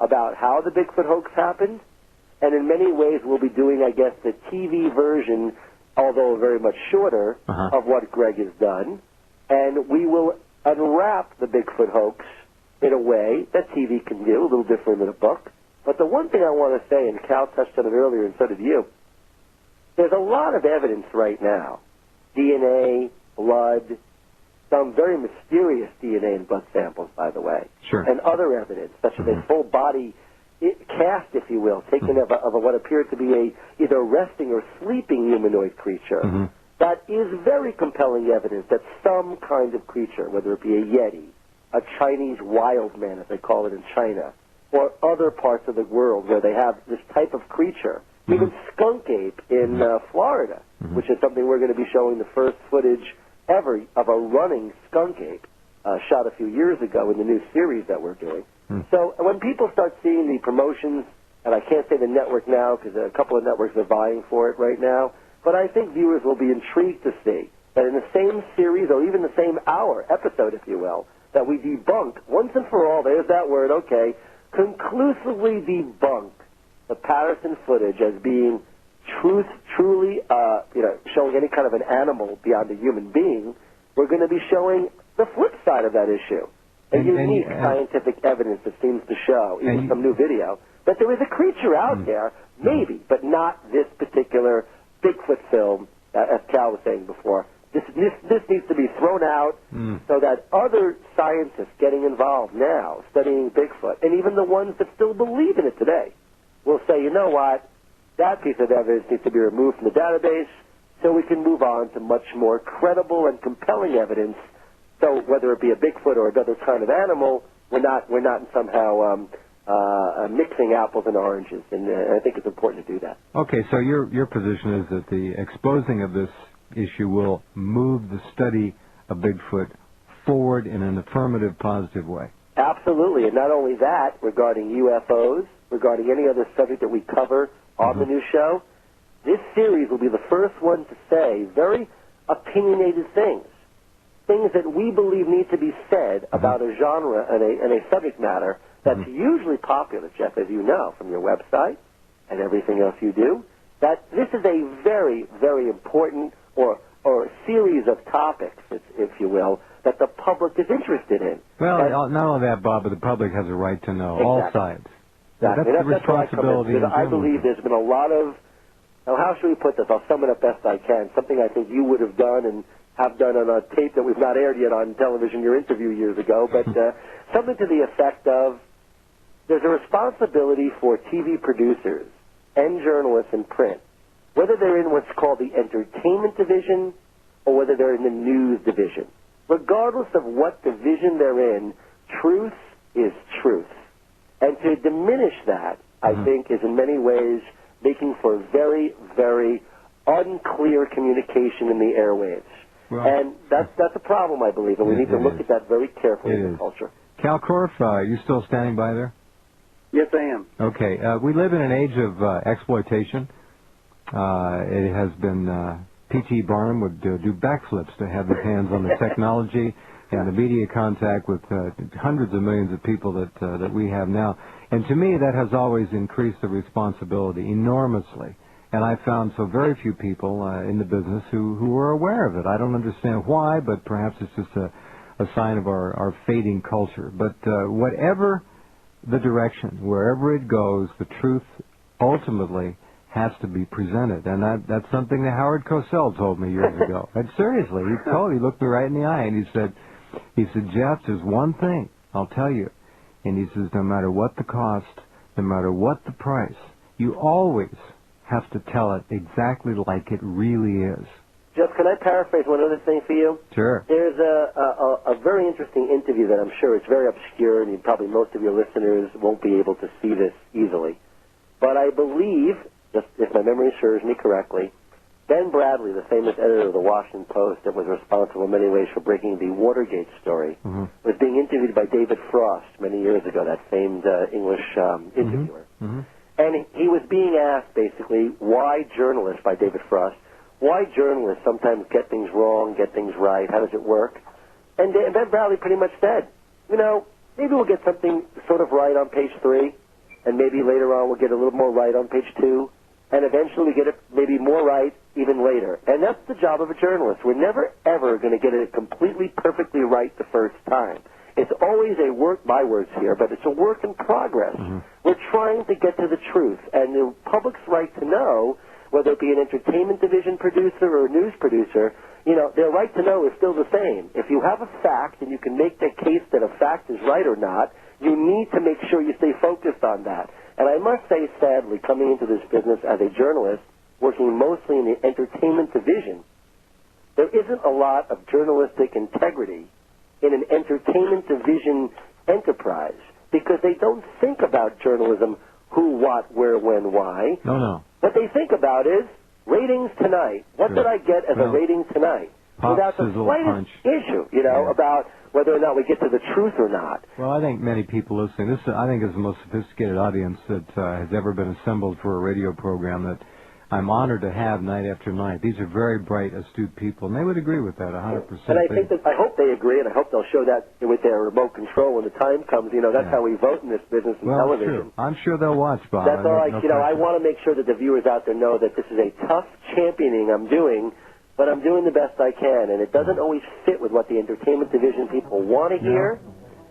about how the Bigfoot hoax happened, and in many ways we'll be doing, I guess, the TV version, although very much shorter, of what Greg has done, and we will unwrap the Bigfoot hoax in a way that TV can do, a little different than a book. But the one thing I want to say, and Kal touched on it earlier, and so did you, there's a lot of evidence right now, DNA, blood, some very mysterious DNA and blood samples, by the way, and other evidence, such as a full body cast, if you will, taken of what appeared to be either a resting or sleeping humanoid creature. That is very compelling evidence that some kind of creature, whether it be a Yeti, a Chinese wild man, as they call it in China, or other parts of the world where they have this type of creature, even skunk ape in Florida, which is something we're going to be showing the first footage ever of a running skunk ape shot a few years ago in the new series that we're doing. So when people start seeing the promotions, and I can't say the network now because a couple of networks are vying for it right now, but I think viewers will be intrigued to see that in the same series or even the same hour, episode if you will, that we debunk, once and for all, there's that word, okay, conclusively debunk the Patterson footage as being truly, showing any kind of an animal beyond a human being, we're going to be showing the flip side of that issue. And unique scientific evidence that seems to show, even some new video, that there is a creature out there, maybe, but not this particular Bigfoot film, as Kal was saying before. This needs to be thrown out so that other scientists getting involved now, studying Bigfoot, and even the ones that still believe in it today, will say, you know what, that piece of evidence needs to be removed from the database so we can move on to much more credible and compelling evidence. So whether it be a Bigfoot or another kind of animal, we're not somehow mixing apples and oranges, and I think it's important to do that. Okay, so your position is that the exposing of this issue will move the study of Bigfoot forward in an affirmative, positive way. Absolutely, and not only that, regarding UFOs, regarding any other subject that we cover on the new show, this series will be the first one to say very opinionated things that we believe need to be said about a genre and a subject matter that's usually popular, Jeff, as you know, from your website and everything else you do, that this is a very, very important or series of topics, if you will, that the public is interested in. Well, not only that, Bob, but the public has a right to know all sides. Exactly. That's the responsibility. I believe there's been a lot of, now how should we put this? I'll sum it up best I can. Something I think you would have done and have done on a tape that we've not aired yet on television, your interview years ago, but something to the effect of there's a responsibility for TV producers and journalists in print, whether they're in what's called the entertainment division or whether they're in the news division. Regardless of what division they're in, truth is truth. And to diminish that, I think, is in many ways making for very, very unclear communication in the airwaves. Well, and that's a problem, I believe, and we need to look at that very carefully in the culture. Kal Korff, are you still standing by there? Yes, I am. Okay. We live in an age of exploitation. It has been, P.T. Barnum would do backflips to have his hands on the technology and the media contact with hundreds of millions of people that we have now. And to me, that has always increased the responsibility enormously. And I found so very few people in the business who are aware of it. I don't understand why, but perhaps it's just a sign of our fading culture. But whatever the direction, wherever it goes, the truth ultimately has to be presented. And that's something that Howard Cosell told me years ago. And seriously, he looked me right in the eye and he said, Jeff, there's one thing I'll tell you. And he says, no matter what the cost, no matter what the price, you always have to tell it exactly like it really is. Jeff, can I paraphrase one other thing for you? Sure. There's a very interesting interview that I'm sure it's very obscure, and probably most of your listeners won't be able to see this easily. But I believe, just if my memory serves me correctly, Ben Bradley, the famous editor of the Washington Post that was responsible in many ways for breaking the Watergate story, was being interviewed by David Frost many years ago, that famed English interviewer. And he was being asked, basically, why journalists, by David Frost, why journalists sometimes get things wrong, get things right, how does it work? And Ben Bradley pretty much said, maybe we'll get something sort of right on page 3, and maybe later on we'll get a little more right on page 2, and eventually get it maybe more right even later. And that's the job of a journalist. We're never, ever going to get it completely, perfectly right the first time. It's always a work, my words here, but it's a work in progress. We're trying to get to the truth, and the public's right to know, whether it be an entertainment division producer or a news producer, their right to know is still the same. If you have a fact and you can make the case that a fact is right or not, you need to make sure you stay focused on that. And I must say, sadly, coming into this business as a journalist, working mostly in the entertainment division, there isn't a lot of journalistic integrity in an entertainment division enterprise because they don't think about journalism, who, what, where, when, why. No. What they think about is ratings tonight. What did I get as a rating tonight? Without the slightest issue, about whether or not we get to the truth or not. Well, I think many people listening, I think is the most sophisticated audience that has ever been assembled for a radio program that I'm honored to have night after night. These are very bright, astute people, and they would agree with that 100%. And I hope they agree, and I hope they'll show that with their remote control when the time comes. You know, that's how we vote in this business in television. True. I'm sure they'll watch, Bob. That's all right. I want to make sure that the viewers out there know that this is a tough championing I'm doing, but I'm doing the best I can, and it doesn't always fit with what the entertainment division people want to hear.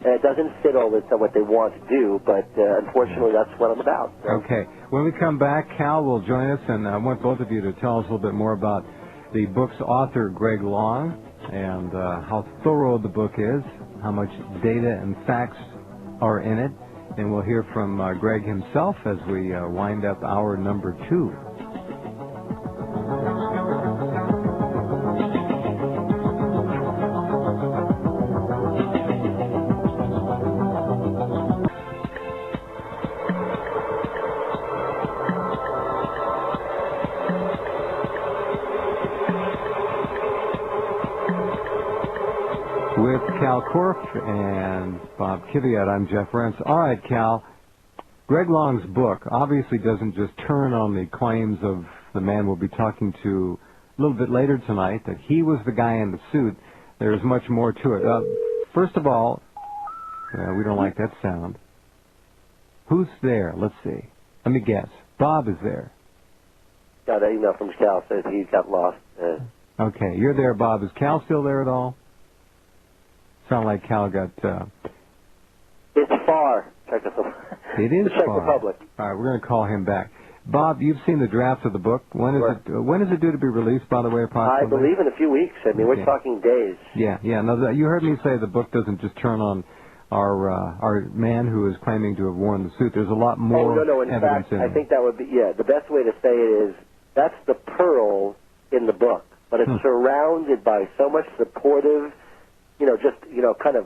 And it doesn't fit all with what they want to do, but unfortunately that's what I'm about. So. Okay. When we come back, Kal will join us, and I want both of you to tell us a little bit more about the book's author, Greg Long, and how thorough the book is, how much data and facts are in it. And we'll hear from Greg himself as we wind up hour number 2. With Kal Korff and Bob Kiviat, I'm Jeff Rense. All right, Kal, Greg Long's book obviously doesn't just turn on the claims of the man we'll be talking to a little bit later tonight, that he was the guy in the suit. There's much more to it. First of all, we don't like that sound. Who's there? Let's see. Let me guess. Bob is there. Got an email from Kal says he got lost. Okay, you're there, Bob. Is Kal still there at all? Sound like Kal got... It's far. It is Czech far. Republic. All right, we're going to call him back. Bob, you've seen the draft of the book. When is it due to be released, by the way, approximately? I believe in a few weeks. I mean, we're talking days. Yeah. No, you heard me say the book doesn't just turn on our man who is claiming to have worn the suit. There's a lot more In evidence fact, in I think that would be, the best way to say it is that's the pearl in the book, but it's surrounded by so much supportive, kind of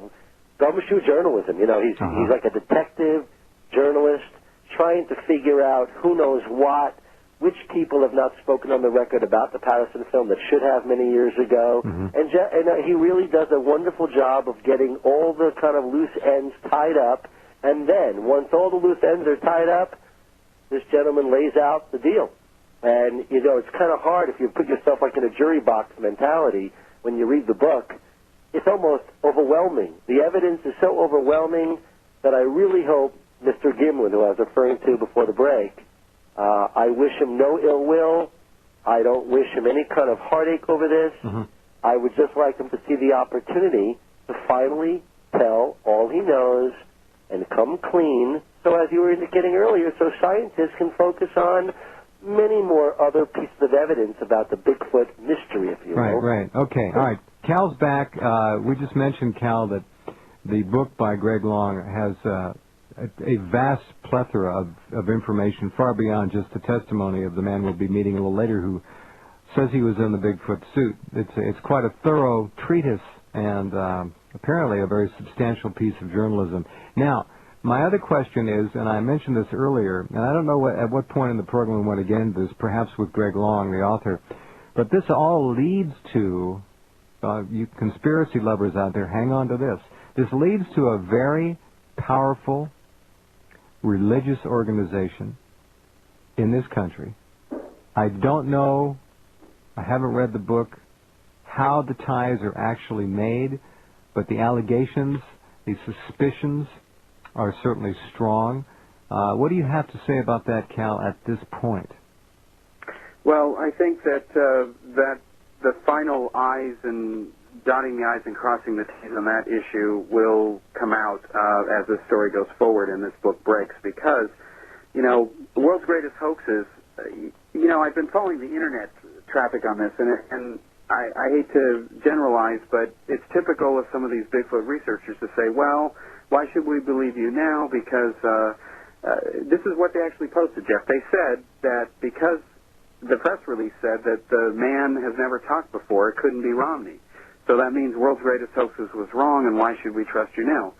gumshoe journalism. He's like a detective, journalist, trying to figure out who knows what, which people have not spoken on the record about the Patterson film that should have many years ago. And he really does a wonderful job of getting all the kind of loose ends tied up. And then, once all the loose ends are tied up, this gentleman lays out the deal. And, it's kind of hard if you put yourself like in a jury box mentality when you read the book. It's almost overwhelming. The evidence is so overwhelming that I really hope Mr. Gimlin, who I was referring to before the break, I wish him no ill will. I don't wish him any kind of heartache over this. I would just like him to see the opportunity to finally tell all he knows and come clean, so as you were indicating earlier, so scientists can focus on many more other pieces of evidence about the Bigfoot mystery, if you will. Right. Okay. All right. Kal's back. We just mentioned, Kal, that the book by Greg Long has a vast plethora of information far beyond just the testimony of the man we'll be meeting a little later who says he was in the Bigfoot suit. It's quite a thorough treatise and apparently a very substantial piece of journalism. Now, my other question is, and I mentioned this earlier, and I don't know at what point in the program we want to get into this, perhaps with Greg Long, the author, but this all leads to, you conspiracy lovers out there, hang on to this. This leads to a very powerful religious organization in this country. I don't know, I haven't read the book, how the ties are actually made, but the allegations, the suspicions are certainly strong. What do you have to say about that, Kal, at this point? Well, I think that that the final I's and dotting the I's and crossing the T's on that issue will come out as the story goes forward and this book breaks, because, the world's greatest hoaxes, I've been following the internet traffic on this, and I hate to generalize, but it's typical of some of these Bigfoot researchers to say, well, why should we believe you now? Because this is what they actually posted, Jeff. They said that because the press release said that the man has never talked before, it couldn't be Romney. So that means World's Greatest Hoaxes was wrong, and why should we trust you now?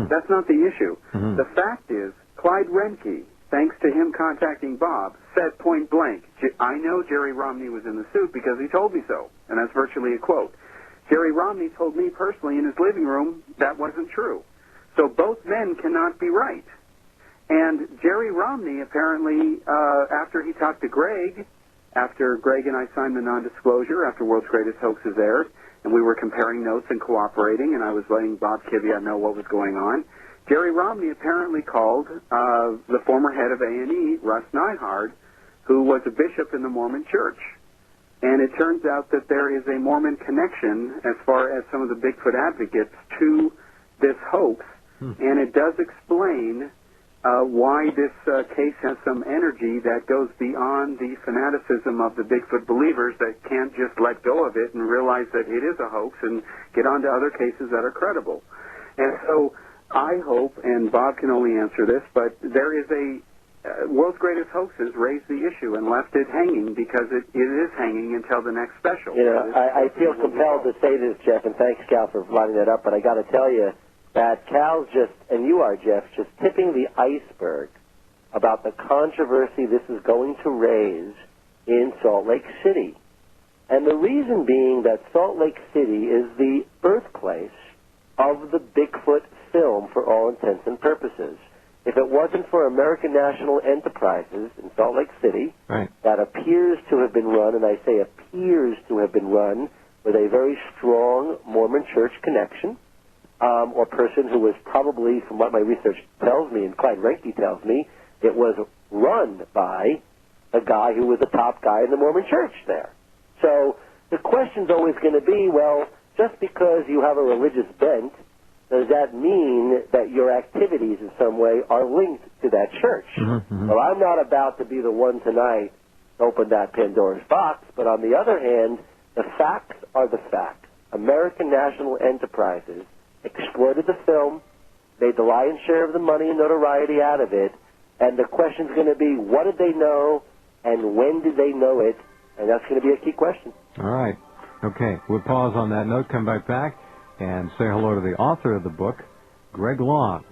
That's not the issue. The fact is, Clyde Renke, thanks to him contacting Bob, said point blank, I know Jerry Romney was in the suit because he told me so. And that's virtually a quote. Jerry Romney told me personally in his living room that wasn't true. So both men cannot be right. And Jerry Romney apparently, after he talked to Greg, after Greg and I signed the non-disclosure, after World's Greatest Hoaxes aired, and we were comparing notes and cooperating, and I was letting Bob Kiviat know what was going on, Jerry Romney apparently called the former head of A&E, Russ Neihard, who was a bishop in the Mormon Church. And it turns out that there is a Mormon connection, as far as some of the Bigfoot advocates, to this hoax, and it does explain why this case has some energy that goes beyond the fanaticism of the Bigfoot believers that can't just let go of it and realize that it is a hoax and get on to other cases that are credible. And so I hope, and Bob can only answer this, but there is a World's Greatest Hoaxes raised the issue and left it hanging because it is hanging until the next special. You know, I feel compelled to say this, Jeff, and thanks, Kal, for lining that up, but I got to tell you that Kal's just, and you are, Jeff, just tipping the iceberg about the controversy this is going to raise in Salt Lake City. And the reason being that Salt Lake City is the birthplace of the Bigfoot film for all intents and purposes. If it wasn't for American National Enterprises in Salt Lake City, that appears to have been run, and I say appears to have been run, with a very strong Mormon church connection, or person who was probably, from what my research tells me, and Clyde Renke tells me, it was run by a guy who was the top guy in the Mormon church there. So the question's always going to be, well, just because you have a religious bent, does that mean that your activities in some way are linked to that church? Well, I'm not about to be the one tonight to open that Pandora's box, but on the other hand, the facts are the facts. American National Enterprises exploited the film, made the lion's share of the money and notoriety out of it, and the question's going to be, what did they know, and when did they know it? And that's going to be a key question. All right. Okay. We'll pause on that note, come right back, and say hello to the author of the book, Greg Long.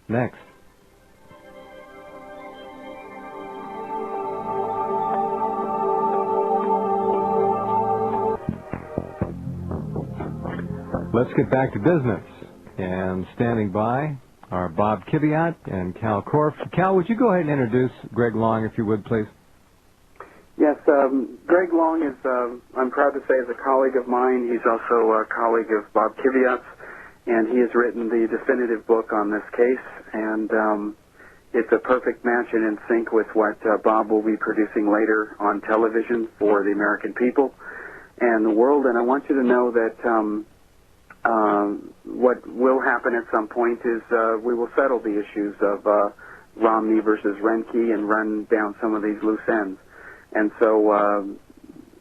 Next. Let's get back to business. And standing by are Bob Kiviat and Kal Korff. Kal, would you go ahead and introduce Greg Long, if you would, please? Yes, Greg Long is, I'm proud to say, is a colleague of mine. He's also a colleague of Bob Kiviat's, and he has written the definitive book on this case, and it's a perfect match and in sync with what Bob will be producing later on television for the American people and the world. And I want you to know that what will happen at some point is we will settle the issues of Romney versus Renke and run down some of these loose ends. And so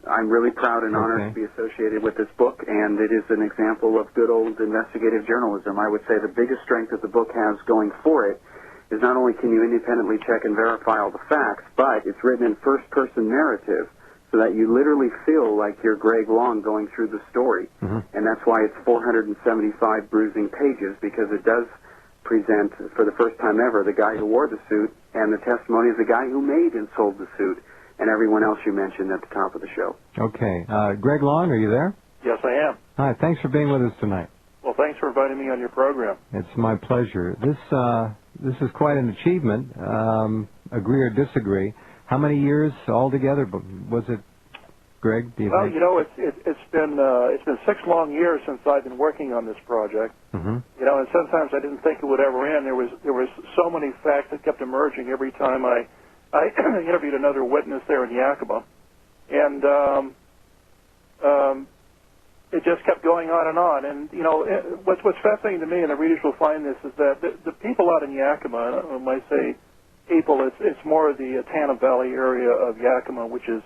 I'm really proud and honored to be associated with this book, and it is an example of good old investigative journalism. I would say the biggest strength that the book has going for it is not only can you independently check and verify all the facts, but it's written in first-person narrative so that you literally feel like you're Greg Long going through the story. And that's why it's 475 bruising pages, because it does present, for the first time ever, the guy who wore the suit and the testimony of the guy who made and sold the suit, and everyone else you mentioned at the top of the show. Okay. Greg Long, are you there? Yes, I am. Hi, thanks for being with us tonight. Well, thanks for inviting me on your program. It's my pleasure. This is quite an achievement, agree or disagree. How many years altogether was it, Greg? Do you think? You know, it's been 6 long years since I've been working on this project. You know, and sometimes I didn't think it would ever end. There was so many facts that kept emerging every time I interviewed another witness there in Yakima, and it just kept going on. And you know, what's fascinating to me, and the readers will find this, is that the people out in Yakima, and when I say people, it's more of the Tanna Valley area of Yakima, which is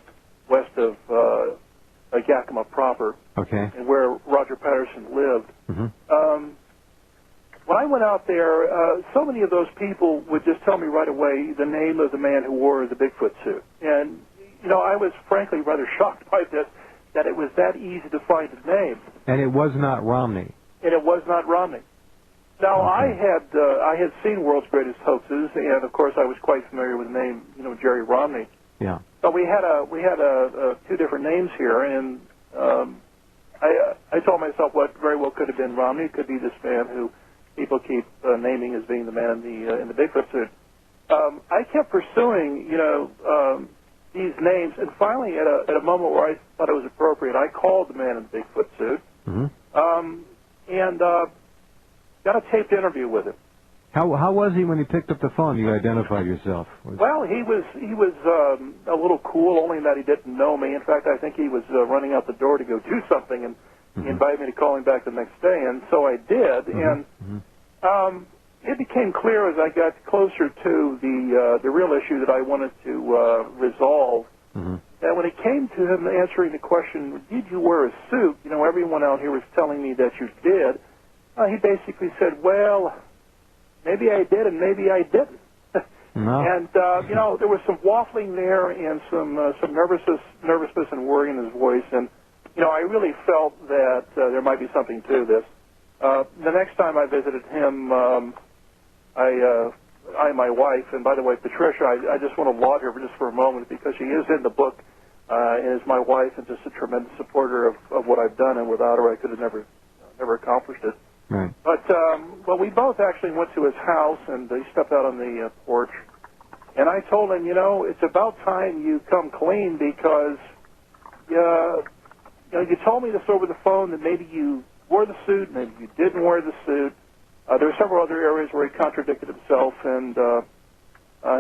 west of Yakima proper, and where Roger Patterson lived. When I went out there, so many of those people would just tell me right away the name of the man who wore the Bigfoot suit. And, you know, I was frankly rather shocked by this, that it was that easy to find his name. And it was not Romney. And it was not Romney. Now, I had seen World's Greatest Hoaxes, and, of course, I was quite familiar with the name, you know, Jerry Romney. Yeah. But we had two different names here, and I told myself what very well could have been Romney. It could be this man who people keep naming as being the man in the Bigfoot suit. I kept pursuing, you know, these names, and finally, at a moment where I thought it was appropriate, I called the man in the Bigfoot suit, and got a taped interview with him. How was he when he picked up the phone? You identified yourself. Well, he was a little cool, only that he didn't know me. In fact, I think he was running out the door to go do something, and he invited me to call him back the next day, and so I did. And it became clear as I got closer to the real issue that I wanted to resolve, that when it came to him answering the question, did you wear a suit? You know, everyone out here was telling me that you did. He basically said, well, maybe I did and maybe I didn't. And, you know, there was some waffling there and some nervousness and worry in his voice. And, you know, I really felt that there might be something to this. The next time I visited him, I and my wife, and by the way, Patricia, I just want to laud her just for a moment because she is in the book and is my wife and just a tremendous supporter of what I've done, and without her I could have never accomplished it. Right. But we both actually went to his house, and he stepped out on the porch, and I told him, you know, it's about time you come clean because you know, you told me this over the phone that maybe you wore the suit, maybe you didn't wear the suit. There were several other areas where he contradicted himself, and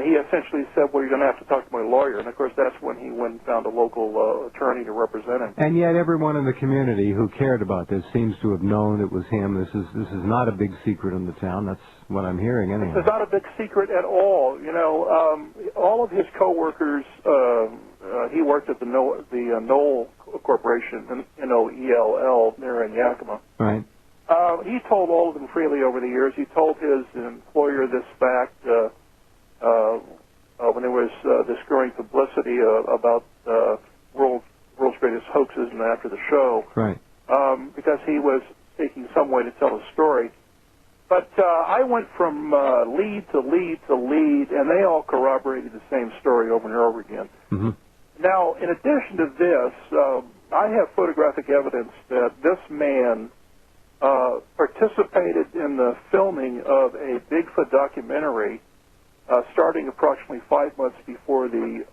he essentially said, well, you're going to have to talk to my lawyer. And, of course, that's when he went and found a local attorney to represent him. And yet everyone in the community who cared about this seems to have known it was him. This is not a big secret in the town. That's what I'm hearing anyway. This is not a big secret at all. You know, all of his coworkers, he worked at the Knoll Corporation, N-O-E-L-L, there in Yakima. Right. He told all of them freely over the years. He told his employer this fact when there was this growing publicity about world's greatest hoaxes and after the show. Right. Because he was seeking some way to tell a story. But I went from lead to lead to lead, and they all corroborated the same story over and over again. Now, in addition to this, I have photographic evidence that this man participated in the filming of a Bigfoot documentary starting approximately 5 months before the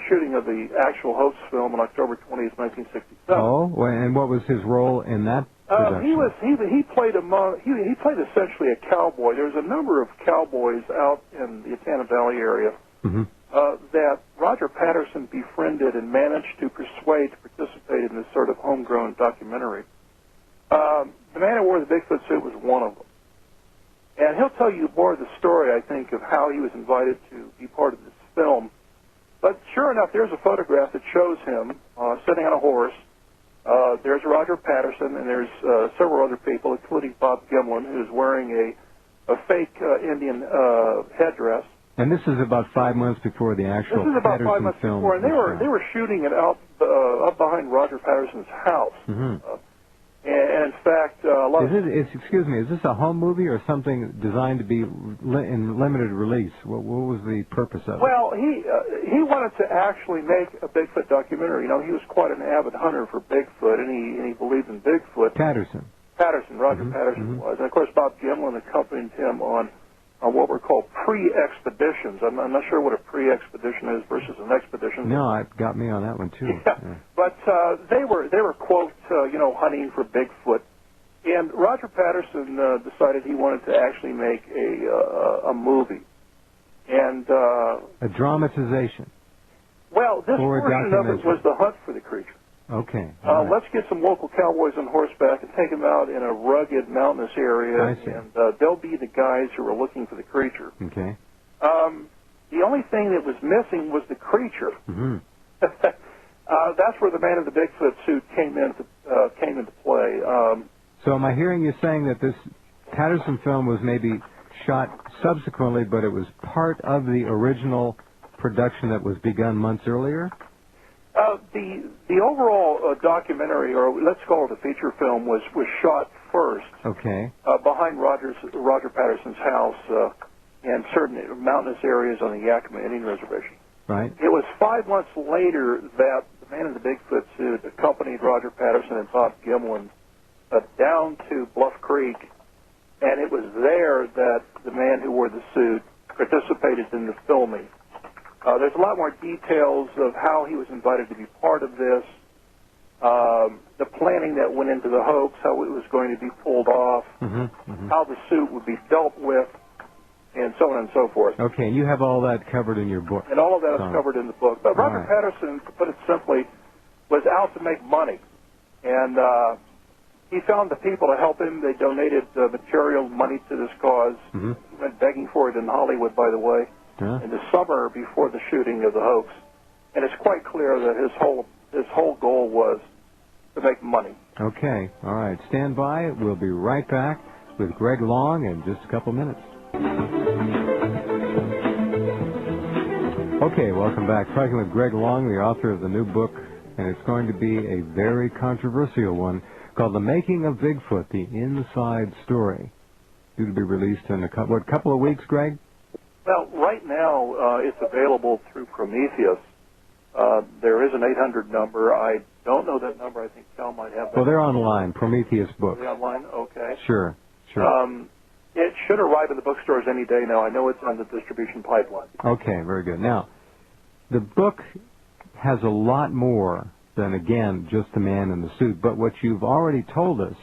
shooting of the actual hoax film on October 20th, 1967. Oh, and what was his role in that production? He played essentially a cowboy. There was a number of cowboys out in the Atana Valley area that Roger Patterson befriended and managed to persuade to participate in this sort of homegrown documentary. The man who wore the Bigfoot suit was one of them. And he'll tell you more of the story, I think, of how he was invited to be part of this film. But sure enough, there's a photograph that shows him sitting on a horse. There's Roger Patterson, and there's several other people, including Bob Gimlin, who's wearing a fake Indian headdress. And this is about 5 months before the actual Patterson film. This is about 5 months before, and they were shooting it out behind Roger Patterson's house. And in fact, excuse me, is this a home movie or something designed to be in limited release? What was the purpose of it? Well, he wanted to actually make a Bigfoot documentary. You know, he was quite an avid hunter for Bigfoot, and he believed in Bigfoot. Patterson, Roger Patterson was. And, of course, Bob Gimlin accompanied him on what were called pre-expeditions. I'm not sure what a pre-expedition is versus an expedition. No, it got me on that one, too. Yeah. But they were quote, hunting for Bigfoot. And Roger Patterson decided he wanted to actually make a movie. And a dramatization. Well, this version of it was the hunt for the creature. Okay. Let's get some local cowboys on horseback and take them out in a rugged mountainous area, and they'll be the guys who are looking for the creature. Okay. The only thing that was missing was the creature. That's where the man in the Bigfoot suit came into play. So am I hearing you saying that this Patterson film was maybe shot subsequently, but it was part of the original production that was begun months earlier? The overall documentary, or let's call it a feature film, was shot first. Okay. Behind Roger Patterson's house and certain mountainous areas on the Yakima Indian Reservation. Right. It was 5 months later that the man in the Bigfoot suit accompanied Roger Patterson and Bob Gimlin down to Bluff Creek, and it was there that the man who wore the suit participated in the filming. There's a lot more details of how he was invited to be part of this, the planning that went into the hoax, how it was going to be pulled off, how the suit would be dealt with, and so on and so forth. Okay, and you have all that covered in your book. And all of that is covered in the book. But Robert Patterson, to put it simply, was out to make money. And he found the people to help him. They donated material, money to this cause. He went begging for it in Hollywood, by the way, in the summer before the shooting of the hoax. And it's quite clear that his whole goal was to make money. Okay, all right. Stand by. We'll be right back with Greg Long in just a couple minutes. Okay, welcome back. Talking with Greg Long, the author of the new book, and it's going to be a very controversial one called The Making of Bigfoot, The Inside Story, due to be released in a couple of weeks, Greg? Well, right now it's available through Prometheus. There is an 800 number. I don't know that number. I think Kal might have that. Well, they're online, Prometheus books. Are they online? Okay. Sure. It should arrive in the bookstores any day now. I know it's on the distribution pipeline. Okay, very good. Now, the book has a lot more than, again, just the man in the suit. But what you've already told us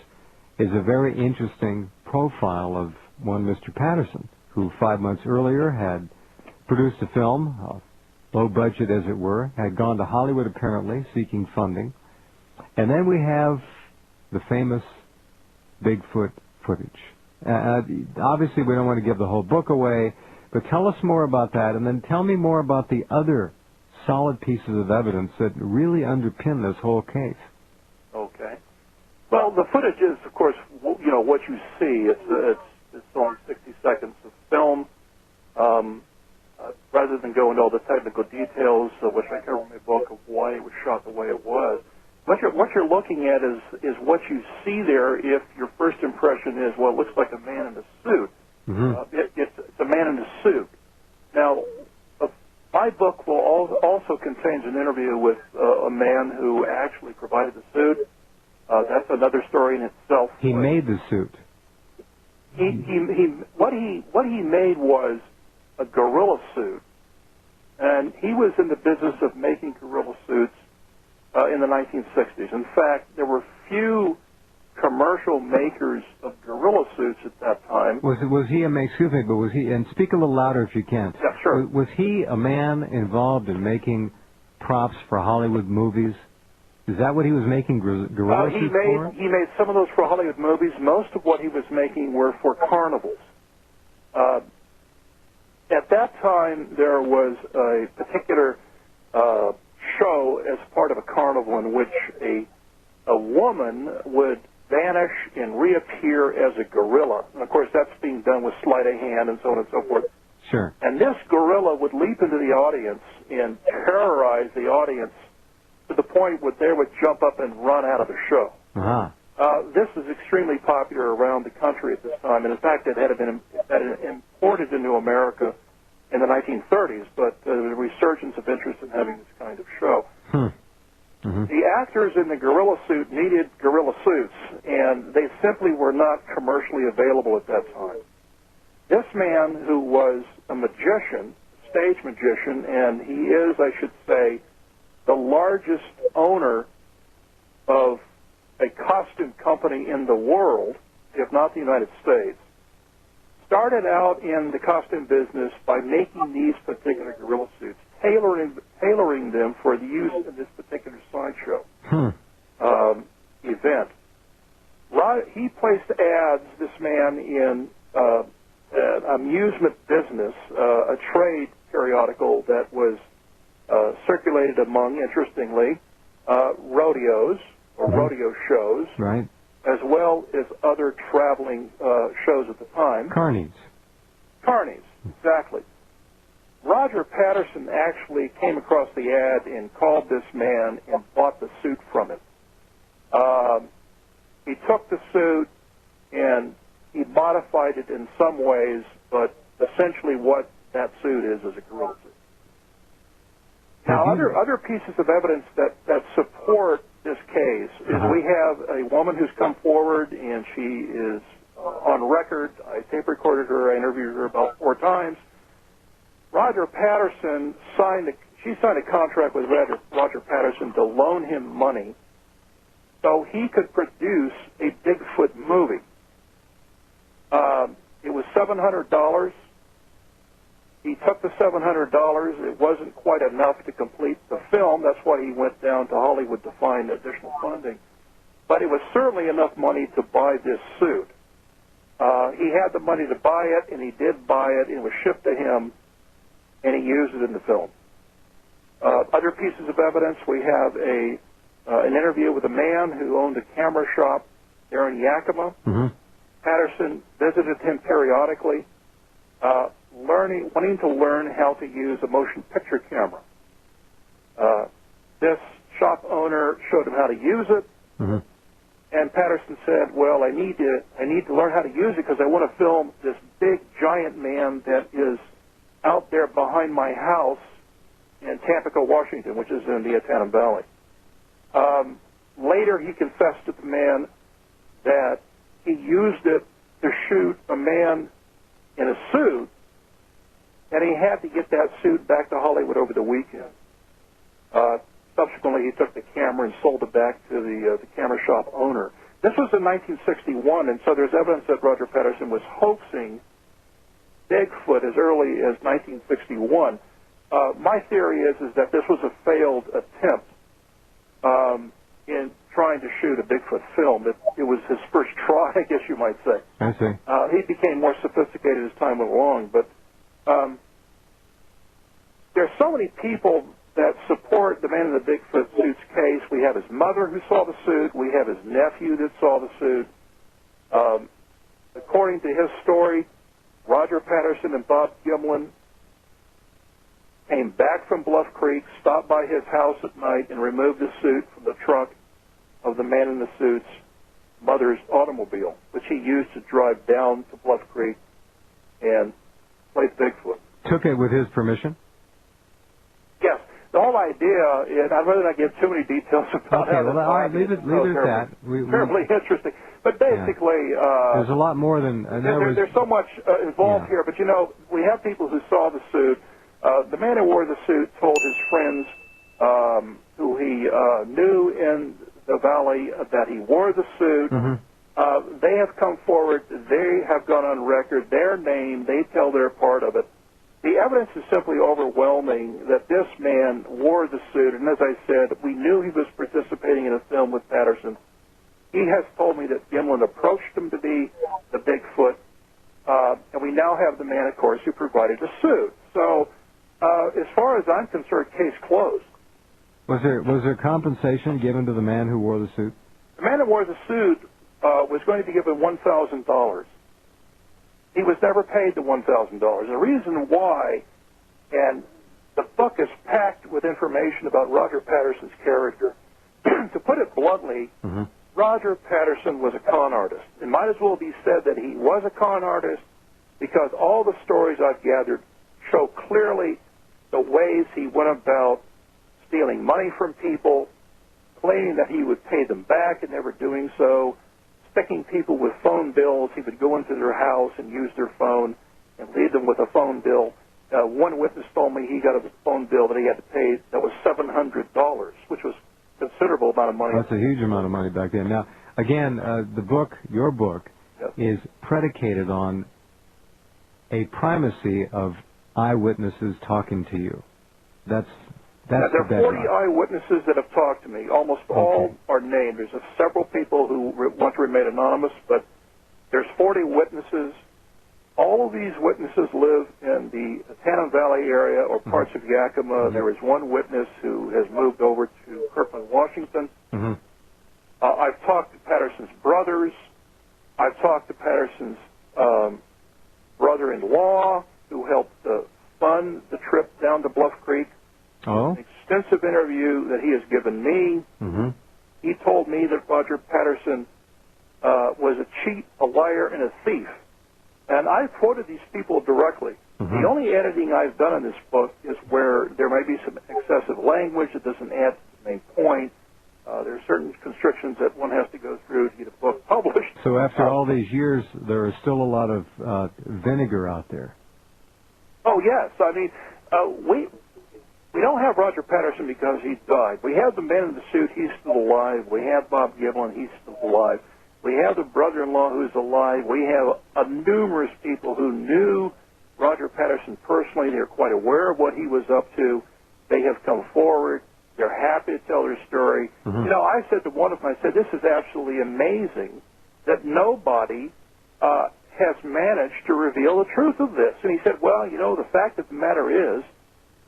is a very interesting profile of one Mr. Patterson, who 5 months earlier had produced a film, low budget as it were, had gone to Hollywood apparently, seeking funding. And then we have the famous Bigfoot footage. Obviously, we don't want to give the whole book away, but tell us more about that, and then tell me more about the other solid pieces of evidence that really underpin this whole case. Okay. Well, the footage is, of course, what you see. It's only 60 seconds of film. Rather than go into all the technical details, which I cover in my book, of why it was shot the way it was, what you're looking at is what you see there. If your first impression is, well, it looks like a man in a suit, it's a man in a suit. Now, my book will also contains an interview with a man who actually provided the suit. That's another story in itself. He made the suit. What he made was a gorilla suit, and he was in the business of making gorilla suits in the 1960s. In fact, there were few commercial makers of gorilla suits at that time. Was he excuse me, but was he, and speak a little louder if you can. Yeah, sure. Was he a man involved in making props for Hollywood movies? Is that what he was making gorilla suits for? He made some of those for Hollywood movies. Most of what he was making were for carnivals. At that time, there was a particular show as part of a carnival in which a woman would vanish and reappear as a gorilla. And, of course, that's being done with sleight of hand and so on and so forth. Sure. And this gorilla would leap into the audience and terrorize the audience to the point where they would jump up and run out of the show. This was extremely popular around the country at this time, and in fact it had been imported into America in the 1930s, but there was a resurgence of interest in having this kind of show. The actors in the gorilla suit needed gorilla suits, and they simply were not commercially available at that time. This man, who was a magician, stage magician, and he is, I should say, the largest owner of a costume company in the world, if not the United States, started out in the costume business by making these particular gorilla suits, tailoring them for the use in this particular sideshow event. He placed ads, this man, in an amusement business, a trade periodical that was circulated among, interestingly, rodeos or rodeo shows, right, as well as other traveling shows at the time. Carnies, exactly. Roger Patterson actually came across the ad and called this man and bought the suit from him. He took the suit and he modified it in some ways, but essentially what that suit is a gorilla suit. Now, other pieces of evidence that support this case is we have a woman who's come forward, and she is on record. I tape recorded her. I interviewed her about 4 times. Roger Patterson signed a contract with Roger Patterson to loan him money so he could produce a Bigfoot movie. It was $700. He took the $700. It wasn't quite enough to complete the film. That's why he went down to Hollywood to find additional funding. But it was certainly enough money to buy this suit. He had the money to buy it, and he did buy it. It was shipped to him, and he used it in the film. Other pieces of evidence, we have an interview with a man who owned a camera shop there in Yakima. Mm-hmm. Patterson visited him periodically, wanting to learn how to use a motion picture camera. This shop owner showed him how to use it, mm-hmm. and Patterson said, "Well, I need to learn how to use it because I want to film this big giant man that is out there behind my house in Tampico, Washington, which is in the Antietam Valley." Later, he confessed to the man that he used it to shoot a man in a suit, and he had to get that suit back to Hollywood over the weekend. Subsequently, he took the camera and sold it back to the camera shop owner. This was in 1961, and so there's evidence that Roger Patterson was hoaxing Bigfoot as early as 1961. My theory is that this was a failed attempt in trying to shoot a Bigfoot film. It was his first try, I guess you might say. I see. He became more sophisticated as time went along, but there's so many people that support the man in the Bigfoot suit's case. We have his mother who saw the suit. We have his nephew that saw the suit. According to his story, Roger Patterson and Bob Gimlin came back from Bluff Creek, stopped by his house at night, and removed the suit from the trunk of the man in the suit's mother's automobile, which he used to drive down to Bluff Creek and play Bigfoot. Took it with his permission? Yes. The whole idea, and I'd rather not give too many details about okay, how well, all right, leave it at that. Terribly interesting. But basically... there's a lot more than... there's so much involved here, but, you know, we have people who saw the suit. The man who wore the suit told his friends who he knew in the valley that he wore the suit. Mm-hmm. They have come forward. They have gone on record. Their name, they tell their part of it. The evidence is simply overwhelming that this man wore the suit, and as I said, we knew he was participating in a film with Patterson. He has told me that Gimlin approached him to be the Bigfoot, and we now have the man, of course, who provided the suit. So, as far as I'm concerned, case closed. Was there compensation given to the man who wore the suit? The man who wore the suit was going to be given $1,000. He was never paid the $1,000. The reason why, and the book is packed with information about Roger Patterson's character. To put it bluntly, mm-hmm. Roger Patterson was a con artist. It might as well be said that he was a con artist because all the stories I've gathered show clearly the ways he went about stealing money from people, claiming that he would pay them back and never doing so, sticking people with phone bills. He would go into their house and use their phone and leave them with a phone bill. One witness told me he got a phone bill that he had to pay that was $700, which was a considerable amount of money. That's a huge amount of money back then. Now, again, the book, your book, yes, is predicated on a primacy of eyewitnesses talking to you. That's there are 40 eyewitnesses that have talked to me. Almost all are named. There's several people who want to remain anonymous, but there's 40 witnesses. All of these witnesses live in the Antietam Valley area or parts of Yakima. Mm-hmm. There is one witness who has moved over to Kirkland, Washington. Mm-hmm. I've talked to Patterson's brothers. I've talked to Patterson's brother-in-law who helped fund the trip down to Bluff Creek. Oh. An extensive interview that he has given me. Mm-hmm. He told me that Roger Patterson was a cheat, a liar, and a thief. And I've quoted these people directly. Mm-hmm. The only editing I've done in this book is where there may be some excessive language that doesn't add to the main point. There are certain constrictions that one has to go through to get a book published. So after all these years, there is still a lot of vinegar out there. Oh, yes. I mean, we don't have Roger Patterson because he died. We have the man in the suit. He's still alive. We have Bob Gimlin. He's still alive. We have the brother-in-law who's alive. We have numerous people who knew Roger Patterson personally. They're quite aware of what he was up to. They have come forward. They're happy to tell their story. Mm-hmm. You know, I said to one of them, I said, this is absolutely amazing that nobody has managed to reveal the truth of this. And he said, well, you know, the fact of the matter is,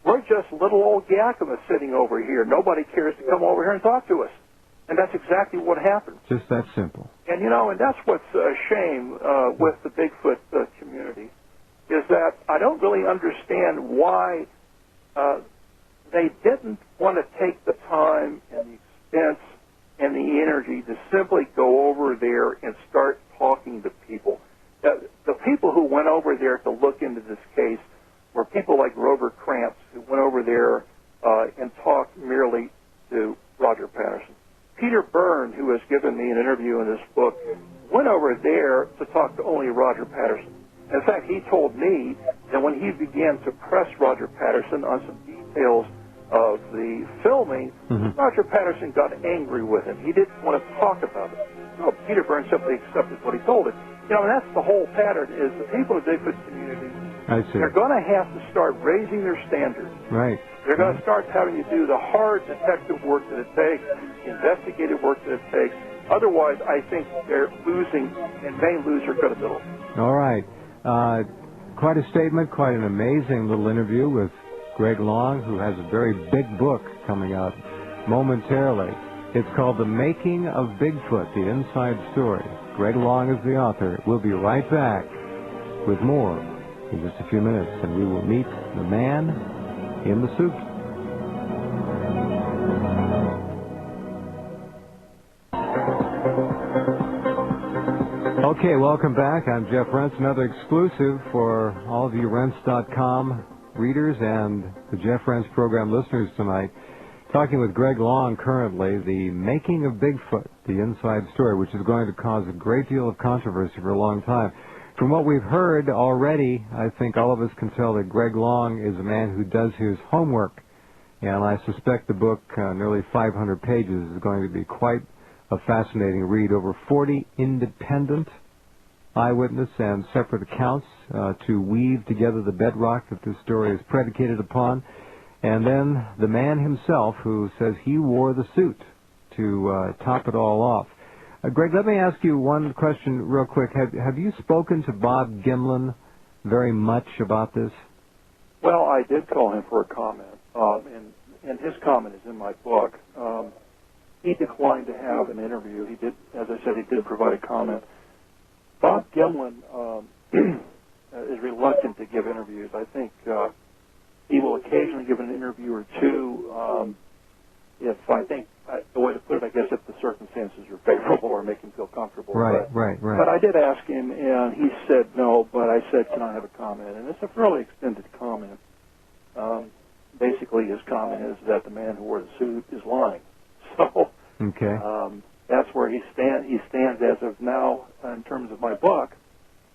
we're just little old Yakima sitting over here. Nobody cares to come over here and talk to us. And that's exactly what happened. Just that simple. And, you know, and that's what's a shame with the Bigfoot community, is that I don't really understand why they didn't want to take the time and the expense and the energy to simply go over there and start talking to people. The people who went over there to look into this case were people like Grover Krantz, who went over there and talked merely to Roger Patterson. Peter Byrne, who has given me an interview in this book, went over there to talk to only Roger Patterson. In fact, he told me that when he began to press Roger Patterson on some details of the filming, Roger Patterson got angry with him. He didn't want to talk about it. No, Peter Byrne simply accepted what he told him. You know, and that's the whole pattern, is the people in the Bigfoot community, they're going to have to start raising their standards. Right. They're going to start having to do the hard detective work that it takes, investigative work that it takes. Otherwise, I think they're losing and may lose their credibility. All right. Quite a statement, quite an amazing little interview with Greg Long, who has a very big book coming out momentarily. It's called The Making of Bigfoot, The Inside Story. Greg Long is the author. We'll be right back with more in just a few minutes, and we will meet the man in the suit. Okay, welcome back. I'm Jeff Rense, another exclusive for all of you Rense.com readers and the Jeff Rense Program listeners tonight. Talking with Greg Long currently, The Making of Bigfoot, The Inside Story, which is going to cause a great deal of controversy for a long time. From what we've heard already, I think all of us can tell that Greg Long is a man who does his homework. And I suspect the book, nearly 500 pages, is going to be quite a fascinating read. Over 40 independent eyewitness and separate accounts to weave together the bedrock that this story is predicated upon. And then the man himself who says he wore the suit to top it all off. Greg, let me ask you one question real quick. Have you spoken to Bob Gimlin very much about this? Well, I did call him for a comment, and his comment is in my book. He declined to have an interview. He did, as I said, he did provide a comment. Bob Gimlin is reluctant to give interviews. I think he will occasionally give an interview or two if the way to put it, I guess, if the circumstances are favorable or make him feel comfortable. Right. But I did ask him, and he said no, but I said, can I have a comment? And it's a fairly extended comment. Basically, his comment is that the man who wore the suit is lying. So okay. That's where he stands as of now in terms of my book.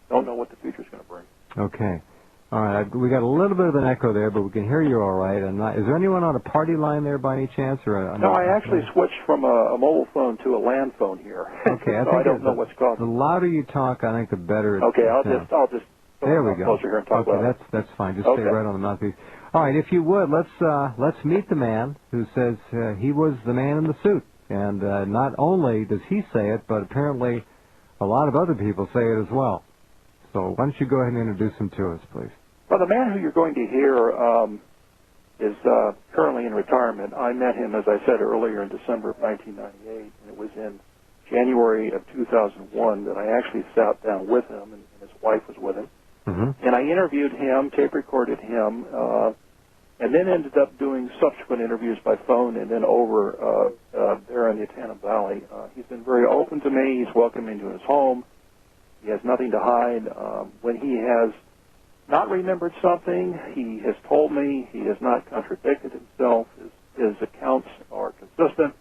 Don't know what the future's going to bring. Okay. All right. We got a little bit of an echo there, but we can hear you all right. And is there anyone on a party line there by any chance? No, I actually switched from a mobile phone to a land phone here. Okay. I don't know what's causing. The louder you talk, I think the better. Okay. I'll just there we go. Closer here and talk okay, louder. that's fine. Just stay right on the mouthpiece. All right. If you would, let's meet the man who says he was the man in the suit. And not only does he say it, but apparently a lot of other people say it as well. So why don't you go ahead and introduce him to us, please? Well, the man who you're going to hear is currently in retirement. I met him, as I said earlier, in December of 1998, and it was in January of 2001 that I actually sat down with him, and his wife was with him. Mm-hmm. And I interviewed him, tape-recorded him, and then ended up doing subsequent interviews by phone and then over there in the Atana Valley. He's been very open to me. He's welcomed me into his home. He has nothing to hide. When he has not remembered something, he has told me. He has not contradicted himself. His accounts are consistent.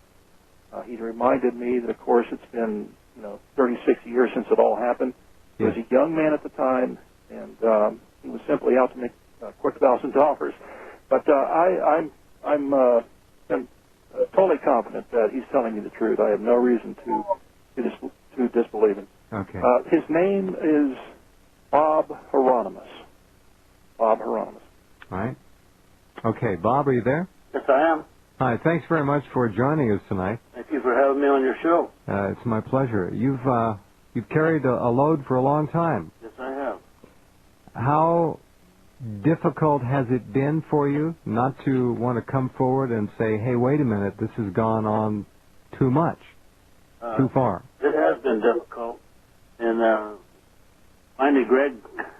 He reminded me that, of course, it's been 36 years since it all happened. He was a young man at the time, and he was simply out to make quick $1,000. But I'm totally confident that he's telling me the truth. I have no reason to disbelieve him. Okay. His name is Bob Heironimus. Bob Heironimus. All right. Okay, Bob, are you there? Yes, I am. Hi, thanks very much for joining us tonight. Thank you for having me on your show. It's my pleasure. You've carried a load for a long time. Yes, I have. How difficult has it been for you not to want to come forward and say, hey, wait a minute, this has gone on too much, too far? It has been difficult. And finally Greg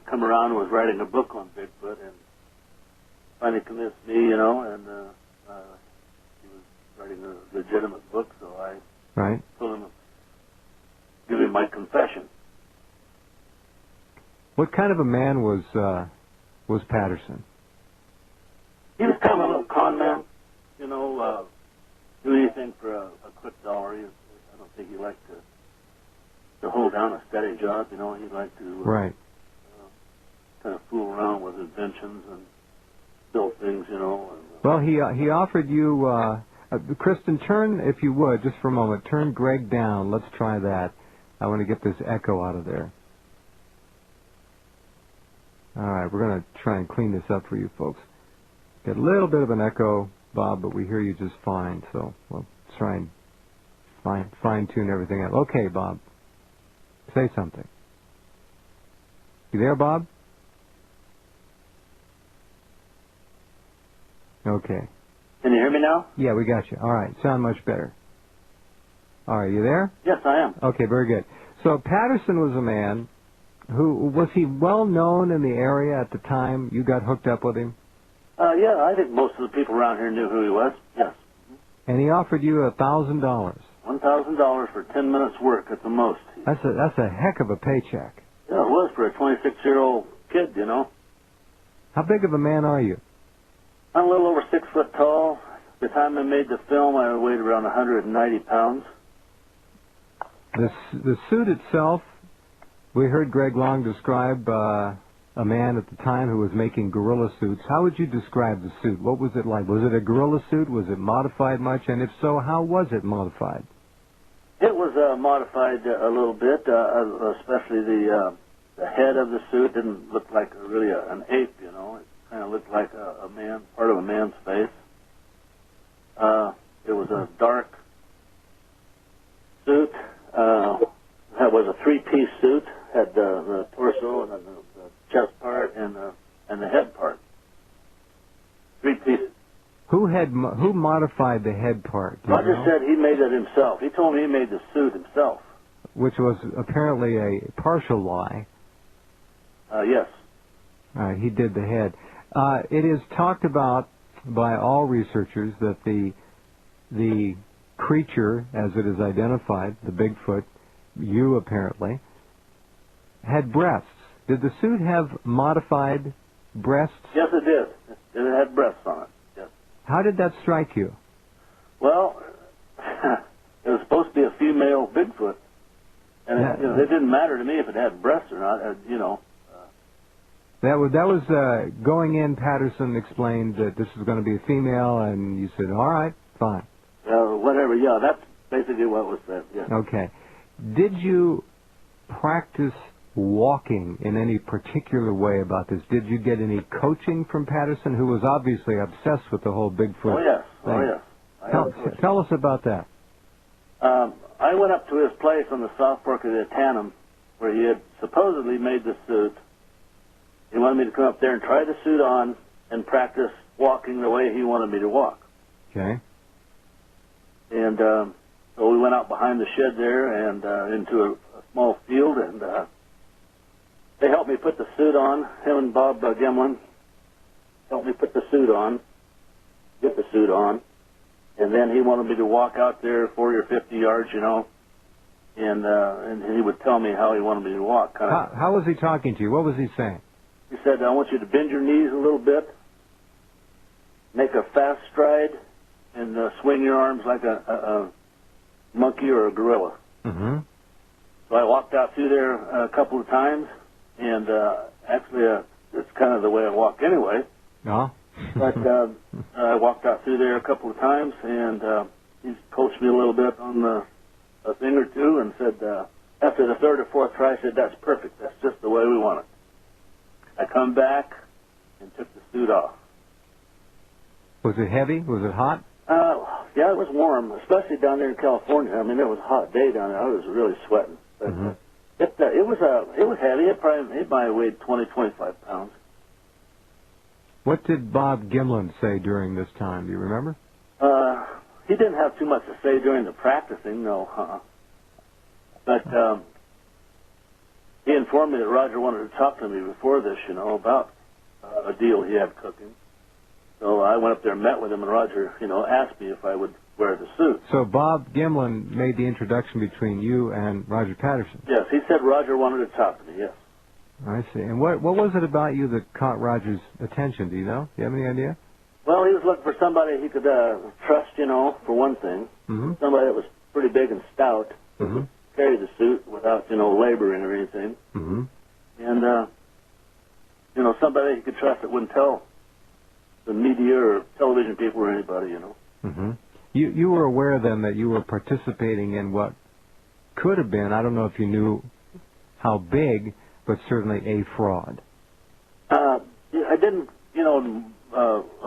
come around and was writing a book on Bigfoot and finally convinced me, and he was writing a legitimate book, so I told him to give him my confession. What kind of a man was Patterson? He was kind of a little con man, do anything for a quick dollar. I don't think he liked to hold down a steady job, He liked to kind of fool around with inventions and build things, Well, he offered you, Kristen, turn, if you would, just for a moment, turn Greg down. Let's try that. I want to get this echo out of there. All right, we're going to try and clean this up for you folks. Get a little bit of an echo, Bob, but we hear you just fine, so we'll try and fine-tune everything out. Okay, Bob, say something. You there, Bob? Okay. Can you hear me now? Yeah, we got you. All right, sound much better. All right, you there? Yes, I am. Okay, very good. So Patterson was a man who, was he well known in the area at the time you got hooked up with him? Yeah, I think most of the people around here knew who he was, yes. And he offered you $1,000. $1,000 for 10 minutes work at the most. That's a heck of a paycheck. Yeah, it was for a 26-year-old kid, How big of a man are you? I'm a little over 6 foot tall. The time I made the film, I weighed around 190 pounds. The suit itself, we heard Greg Long describe a man at the time who was making gorilla suits. How would you describe the suit? What was it like? Was it a gorilla suit? Was it modified much? And if so, how was it modified? It was modified a little bit, especially the head of the suit didn't look like really an ape, It kind of looked like a man, part of a man's face. It was a dark suit. That was a three-piece suit. Had the torso and the chest part and the head part. 3 pieces. Who modified the head part? Roger said he made it himself. He told me he made the suit himself. Which was apparently a partial lie. Yes. He did the head. It is talked about by all researchers that the creature, as it is identified, the Bigfoot, you apparently, had breasts. Did the suit have modified breasts? Yes, it did. It had breasts on it. Yes. How did that strike you? Well, it was supposed to be a female Bigfoot, and it didn't matter to me if it had breasts or not. That was going in. Patterson explained that this was going to be a female, and you said, "All right, fine." Whatever. Yeah, that's basically what was said. Yeah. Okay. Did you practice walking in any particular way about this? Did you get any coaching from Patterson, who was obviously obsessed with the whole Bigfoot thing? Oh, yes. Tell us about that. I went up to his place on the South Fork of the Heironimus, where he had supposedly made the suit. He wanted me to come up there and try the suit on and practice walking the way he wanted me to walk. Okay. And so we went out behind the shed there and into a small field, and they helped me put the suit on. Him and Bob Gimlin helped me put the suit on, get the suit on, and then he wanted me to walk out there 40 or 50 yards, and he would tell me how he wanted me to walk. How was he talking to you? What was he saying? He said, "I want you to bend your knees a little bit, make a fast stride, and swing your arms like a monkey or a gorilla." Mm-hmm. So I walked out through there a couple of times, and actually it's kind kind of the way I walk anyway. Oh. But I walked out through there a couple of times, and he coached me a little bit on a thing or two, and said after the third or fourth try, I said, "That's perfect. That's just the way we want it." I come back and took the suit off. Was it heavy? Was it hot? Yeah, it was warm, especially down there in California. I mean, it was a hot day down there. I was really sweating. But it was heavy. It might have weighed 20, 25 pounds. What did Bob Gimlin say during this time? Do you remember? He didn't have too much to say during the practicing, no. But he informed me that Roger wanted to talk to me before this, about a deal he had cooking. So I went up there and met with him, and Roger, asked me if I would wear the suit. So Bob Gimlin made the introduction between you and Roger Patterson. Yes, he said Roger wanted to talk to me, yes. I see. And what was it about you that caught Roger's attention? Do you know? Do you have any idea? Well, he was looking for somebody he could trust, for one thing. Somebody that was pretty big and stout, who could carry the suit without, laboring or anything. And, somebody he could trust that wouldn't tell the media or television people or anybody, You were aware then that you were participating in what could have been, I don't know if you knew how big, but certainly a fraud. I didn't,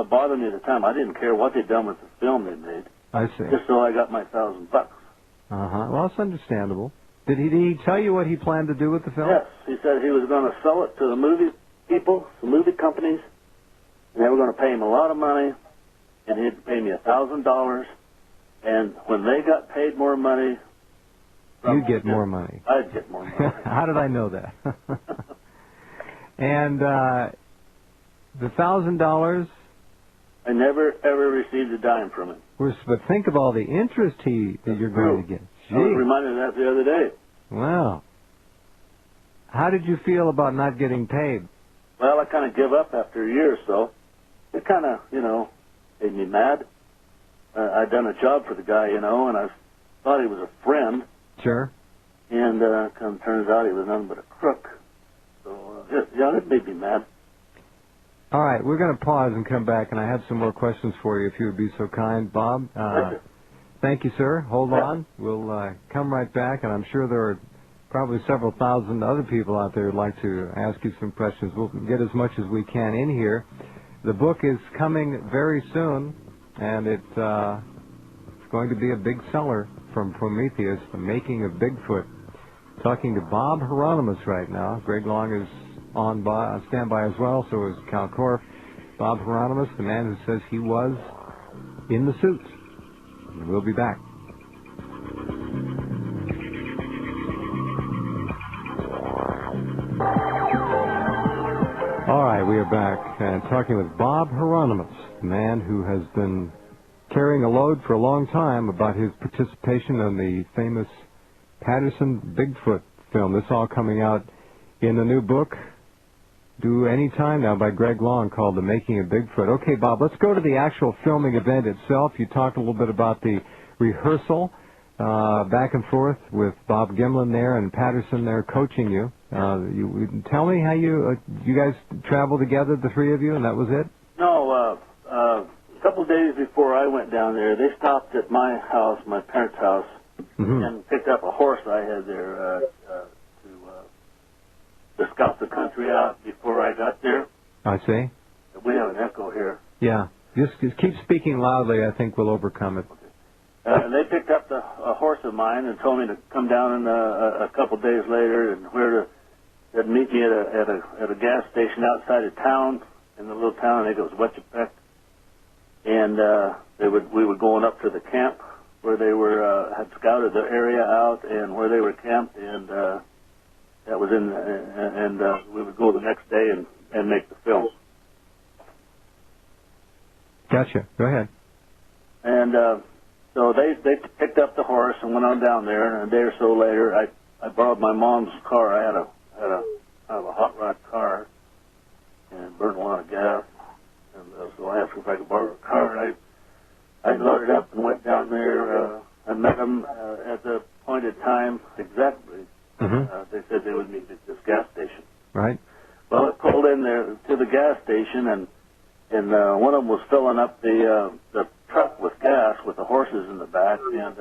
bother me at the time. I didn't care what they'd done with the film they made. I see. Just so I got my $1,000. Well, that's understandable. Did he tell you what he planned to do with the film? Yes. He said he was going to sell it to the movie people, the movie companies, and they were going to pay him a lot of money, and he'd pay me $1,000, and when they got paid more money... You'd get more money. I'd get more money. How did I know that? And the $1,000... I never, ever received a dime from him. But think of all the interest that you're going to get. Gee. I was reminded of that the other day. Wow. How did you feel about not getting paid? Well, I kind of give up after a year or so. It kind of, made me mad. I'd done a job for the guy, and I thought he was a friend. Sure. And kind of turns out he was nothing but a crook. So, it made me mad. All right, we're going to pause and come back, and I have some more questions for you, if you would be so kind. Bob, thank you, sir. Hold on. We'll come right back, and I'm sure there are probably several thousand other people out there who'd like to ask you some questions. We'll get as much as we can in here. The book is coming very soon, and it's going to be a big seller from Prometheus, The Making of Bigfoot. Talking to Bob Heironimus right now. Greg Long is on standby as well, so is Kal Korff. Bob Heironimus, the man who says he was in the suit. And we'll be back. All right, we are back and talking with Bob Heironimus, the man who has been carrying a load for a long time about his participation in the famous Patterson-Bigfoot film. This all coming out in the new book, due any time now, by Greg Long, called The Making of Bigfoot. Okay, Bob, let's go to the actual filming event itself. You talked a little bit about the rehearsal, back and forth with Bob Gimlin there and Patterson there coaching you. Tell me how you guys traveled together, the three of you, and that was it? No, a couple of days before I went down there, they stopped at my house, my parents' house, and picked up a horse I had there to scout the country out before I got there. I see. We have an echo here. Yeah. Just keep speaking loudly. I think we'll overcome it. Okay. And they picked up a horse of mine and told me to come down a couple of days later and they'd meet me at a gas station outside of town, in the little town. I think it was Wetchepec. And we were going up to the camp where they had scouted the area out and where they were camped, and that was and we would go the next day and make the film. Gotcha. Go ahead. And so they picked up the horse and went on down there, and a day or so later, I borrowed my mom's car. I had a kind of a hot rod car and burned a lot of gas, and so I asked if I could borrow a car. And I loaded up and went down there. I met them at the appointed time exactly. They said they would meet at this gas station. Right. Well, it pulled in there to the gas station, and one of them was filling up the truck with gas with the horses in the back, and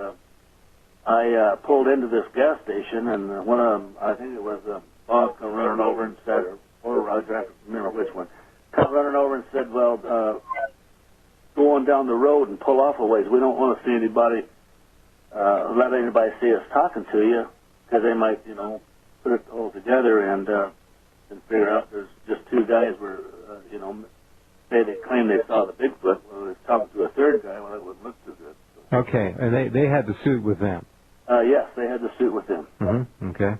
I pulled into this gas station, and one of them, I think it was Bob, come running over and said, or Roger, I don't remember which one, come running over and said, well, go on down the road and pull off a ways. We don't want to see anybody, let anybody see us talking to you, because they might, put it all together and figure out there's just two guys were, say they claim they saw the Bigfoot. Well, they was talking to a third guy. Well, it wouldn't look too good. So. Okay, and they had the suit with them. Yes, they had the suit with them. Mm-hmm. Okay.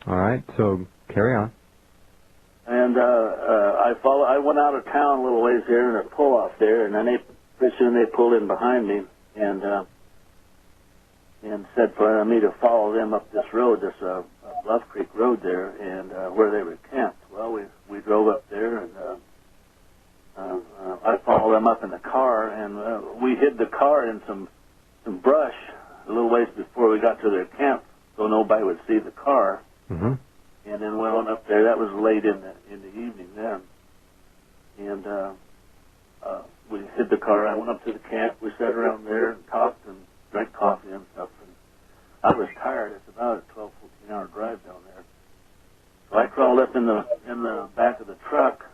All right, so carry on. And I went out of town a little ways there in a pull-off there, and then pretty soon they pulled in behind me and said for me to follow them up this road, this Bluff Creek Road there, and where they were camped. Well, we drove up there, and I followed them up in the car, and we hid the car in some brush a little ways before we got to their camp, so nobody would see the car. Mm-hmm. And then went on up there. That was late in the evening then, and we hid the car. I went up to the camp. We sat around there and talked and drank coffee and stuff. And I was tired. It's about a 12, 14-hour drive down there. So I crawled up in the back of the truck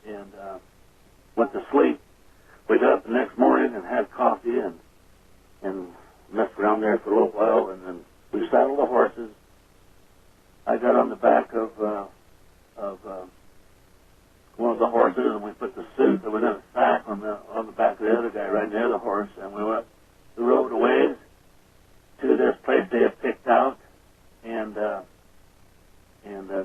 and went to sleep. We got up the next morning and had coffee and messed around there for a little while, and then we saddled the horses. I got on the back of one of the horses, and we put the suit that was in a sack on the back of the other guy right near the horse, and we went the road a ways to this place they had picked out, and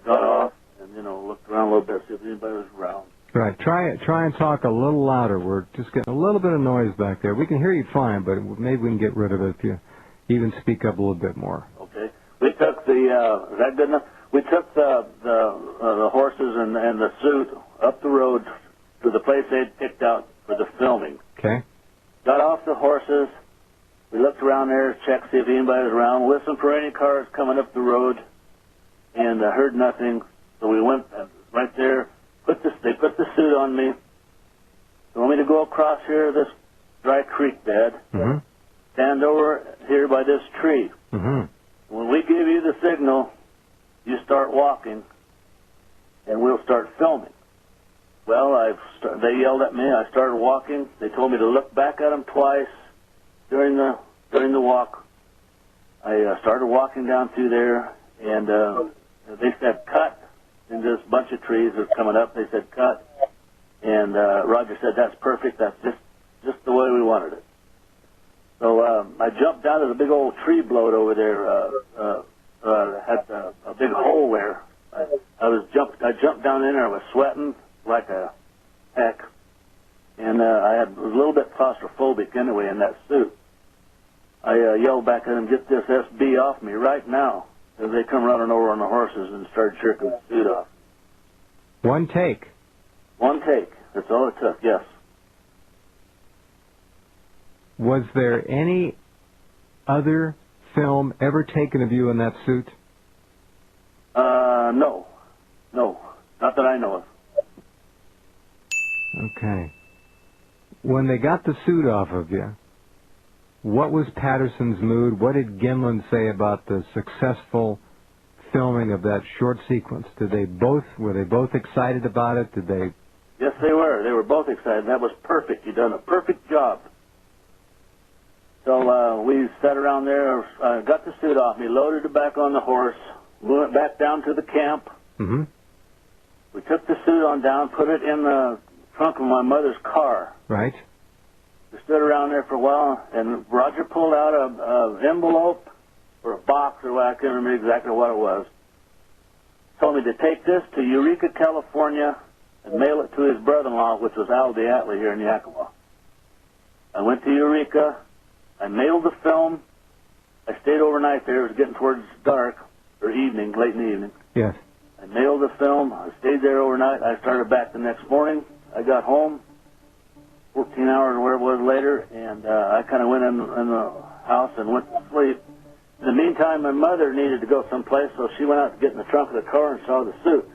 got off, and looked around a little bit, see if anybody was around. Right. Try and talk a little louder. We're just getting a little bit of noise back there. We can hear you fine, but maybe we can get rid of it if you even speak up a little bit more. Okay. We took is that good enough? We took the horses and the suit up the road to the place they'd picked out for the filming. Okay. Got off the horses. We looked around there, checked, see if anybody was around, listened for any cars coming up the road, and heard nothing. So we went right there. They put the suit on me. They want me to go across here, this dry creek bed, mm-hmm. stand over here by this tree. Mm-hmm. When we give you the signal, you start walking, and we'll start filming. Well, they yelled at me. I started walking. They told me to look back at them twice during the walk. I started walking down through there, and they said cut. And this bunch of trees was coming up. They said cut, and Roger said that's perfect. That's just the way we wanted it. So I jumped down to the big old tree bloat over there. Had a big hole there. I jumped down in there. I was sweating like a heck, and I was a little bit claustrophobic anyway in that suit. I yelled back at them, "Get this SB off me right now!" As they come running over on the horses and started jerking the suit off. One take. One take. That's all it took. Yes. Was there any other film ever taken of you in that suit? No. No. Not that I know of. Okay. When they got the suit off of you, what was Patterson's mood? What did Gimlin say about the successful filming of that short sequence? Were they both excited about it? Did they? Yes, they were. They were both excited. That was perfect. You done a perfect job. So we sat around there, got the suit off me, loaded it back on the horse, we went back down to the camp. Mm-hmm. We took the suit on down, put it in the trunk of my mother's car. Right. We stood around there for a while, and Roger pulled out an envelope or a box, or I can't remember exactly what it was. Told me to take this to Eureka, California, and mail it to his brother-in-law, which was Al Diatley here in Yakima. I went to Eureka. I mailed the film. I stayed overnight there. It was getting towards dark, or evening, late in the evening. Yes. I mailed the film. I stayed there overnight. I started back the next morning. I got home 14 hours or whatever it was later, and I kind of went in the house and went to sleep. In the meantime, my mother needed to go someplace, so she went out to get in the trunk of the car and saw the suit.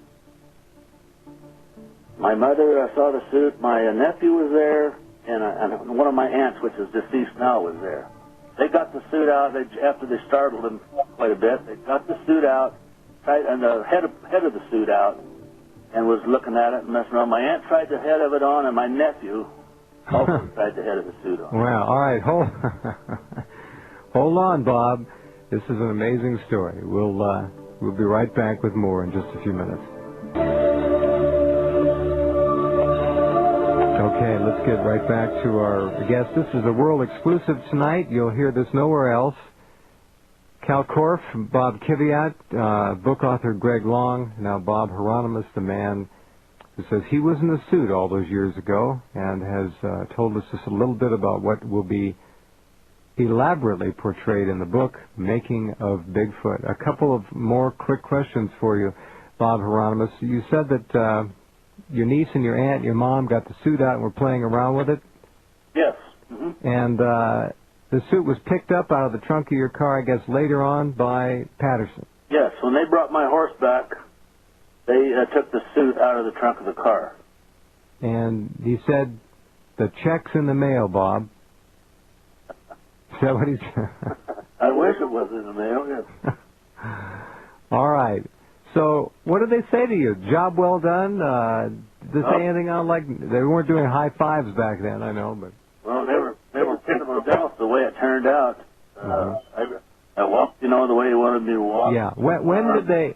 My mother saw the suit. My nephew was there, and one of my aunts, which is deceased now, was there. They got the suit out after they startled him quite a bit. They got the suit out, and the head of the suit out, and was looking at it and messing around. My aunt tried the head of it on, and my nephew also tried the head of the suit on. Well, all right, hold on, Bob. This is an amazing story. We'll be right back with more in just a few minutes. Okay, let's get right back to our guest. This is a world exclusive tonight. You'll hear this nowhere else. Kal Korff, Bob Kiviat, book author Greg Long, now Bob Heironimus, the man who says he was in the suit all those years ago and has told us just a little bit about what will be elaborately portrayed in the book, Making of Bigfoot. A couple of more quick questions for you, Bob Heironimus. You said that your niece and your aunt, your mom, got the suit out and were playing around with it? Yes. Mm-hmm. And the suit was picked up out of the trunk of your car, I guess, later on by Patterson. Yes. When they brought my horse back, they took the suit out of the trunk of the car. And he said, the check's in the mail, Bob. Is that what he said? I wish it was in the mail, yes. All right. So, what did they say to you? Job well done? Did they say anything on, like, they weren't doing high fives back then, I know, but... Well, they were picking themselves the way it turned out. I walked, the way you wanted me to walk. Yeah. When did they...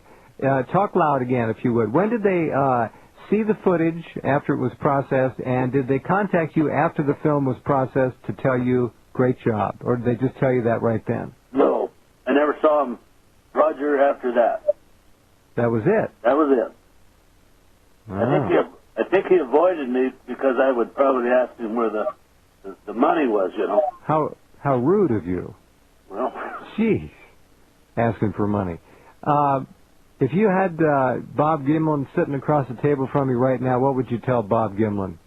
talk loud again, if you would. When did they see the footage after it was processed, and did they contact you after the film was processed to tell you, great job, or did they just tell you that right then? No. I never saw him, Roger, after that. That was it? That was it. Oh. I think he avoided me because I would probably ask him where the money was, How rude of you. Well. Jeez. Asking for money. If you had Bob Gimlin sitting across the table from you right now, what would you tell Bob Gimlin?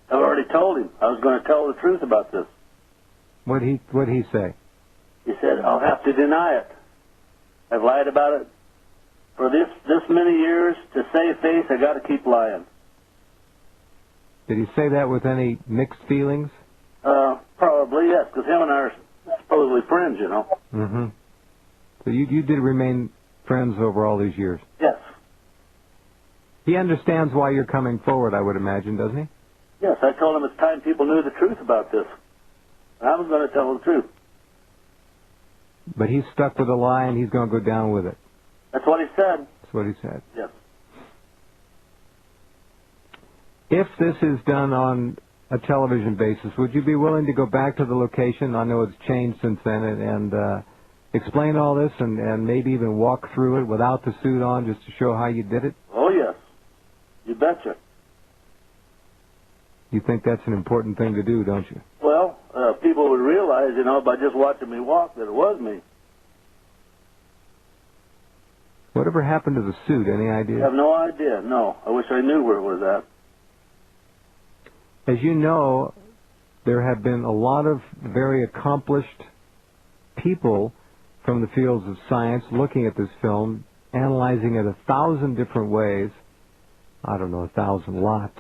I've already told him. I was going to tell the truth about this. What'd he say? He said, I'll have to deny it. I've lied about it for this many years. To save face, I got to keep lying. Did he say that with any mixed feelings? Probably, yes, because him and I are supposedly friends, Mm-hmm. So you did remain friends over all these years? Yes. He understands why you're coming forward, I would imagine, doesn't he? Yes, I told him it's time people knew the truth about this. I was going to tell the truth. But he's stuck with a lie and he's going to go down with it. That's what he said. That's what he said. Yes. If this is done on a television basis, would you be willing to go back to the location? I know it's changed since then, and explain all this and maybe even walk through it without the suit on just to show how you did it? Oh, yes. You betcha. You think that's an important thing to do, don't you? Well, people would realize, by just watching me walk that it was me. Whatever happened to the suit? Any idea? I have no idea. No. I wish I knew where it was at. As you know, there have been a lot of very accomplished people from the fields of science looking at this film, analyzing it 1,000 different ways. I don't know, 1,000 lots.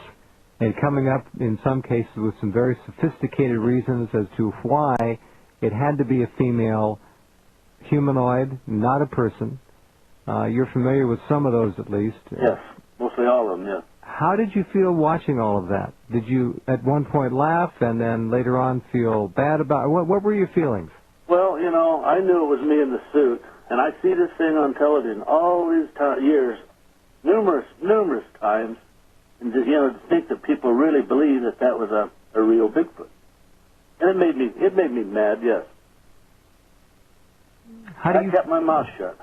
And coming up, in some cases, with some very sophisticated reasons as to why it had to be a female humanoid, not a person. You're familiar with some of those, at least. Yes, mostly all of them, yes. How did you feel watching all of that? Did you, at one point, laugh and then later on feel bad about it? What were your feelings? Well, I knew it was me in the suit, and I see this thing on television all these years, numerous times, and to think that people really believe that was a real Bigfoot, and it made me mad. Yes. I kept my mouth shut.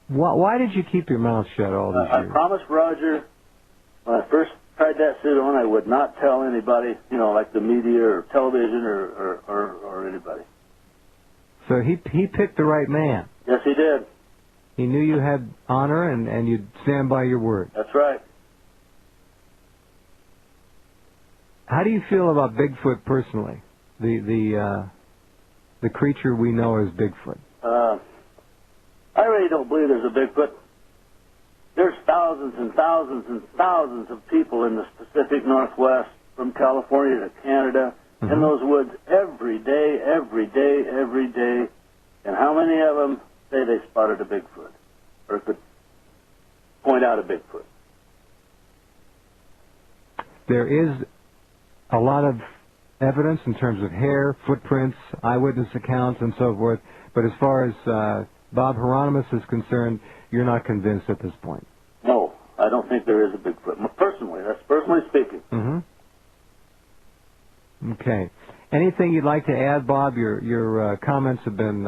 Why did you keep your mouth shut all these years? I promised Roger when I first tried that suit on, I would not tell anybody, like the media or television or anybody. So he picked the right man. Yes, he did. He knew you had honor and you'd stand by your word. That's right. How do you feel about Bigfoot personally? The the creature we know as Bigfoot? I really don't believe there's a Bigfoot. There's thousands and thousands and thousands of people in the Pacific Northwest, from California to Canada, in those woods every day, every day, every day. And how many of them say they spotted a Bigfoot or could point out a Bigfoot? There is a lot of evidence in terms of hair, footprints, eyewitness accounts, and so forth. But as far as Bob Heironimus is concerned, you're not convinced at this point. No, I don't think there is a Bigfoot. Personally, that's personally speaking. Okay. Anything you'd like to add, Bob? Your comments have been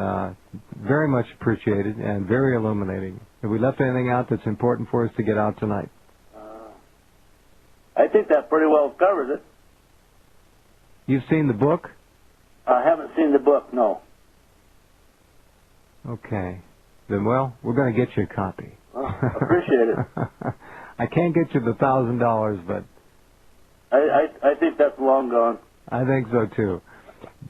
very much appreciated and very illuminating. Have we left anything out that's important for us to get out tonight? I think that pretty well covers it. You've seen the book? I haven't seen the book, no. Okay. Then, well, we're going to get you a copy. Appreciate it. I can't get you the $1,000, but I think that's long gone. I think so, too.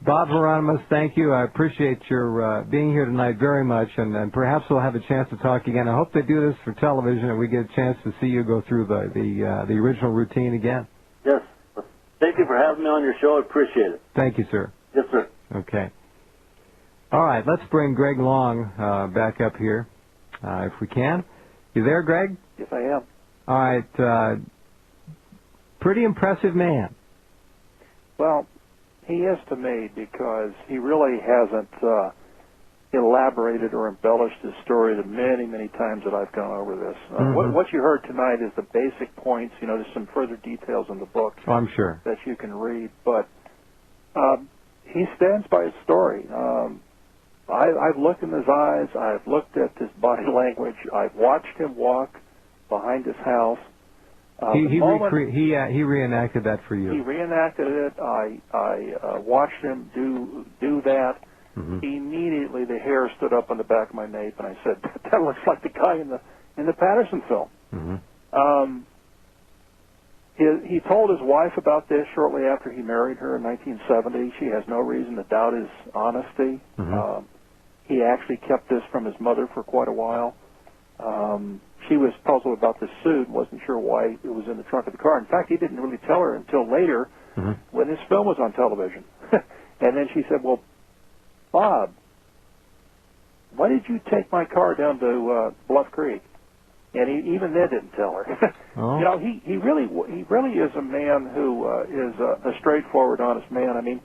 Bob Heironimus, thank you. I appreciate your being here tonight very much, and perhaps we'll have a chance to talk again. I hope they do this for television and we get a chance to see you go through the original routine again. Yes. Thank you for having me on your show. I appreciate it. Thank you, sir. Yes, sir. Okay. All right, let's bring Greg Long back up here, if we can. You there, Greg? Yes, I am. All right. Pretty impressive man. Well, he is to me because he really hasn't elaborated or embellished his story the many, many times that I've gone over this. What you heard tonight is the basic points. You know, there's some further details in the book. Oh, I'm sure. That you can read. But he stands by his story. I've looked in his eyes. I've looked at his body language. I've watched him walk behind his house. He reenacted that for you. He reenacted it. I watched him do that. Immediately, the hair stood up on the back of my nape, and I said, "That looks like the guy in the Patterson film." He told his wife about this shortly after he married her in 1970. She has no reason to doubt his honesty. He actually kept this from his mother for quite a while. She was puzzled about the suit, wasn't sure why it was in the trunk of the car. In fact, he didn't really tell her until later when his film was on television. And then she said, "Well, Bob, why did you take my car down to Bluff Creek?" And he even then didn't tell her. You know, he really is a man who is a straightforward, honest man. I mean,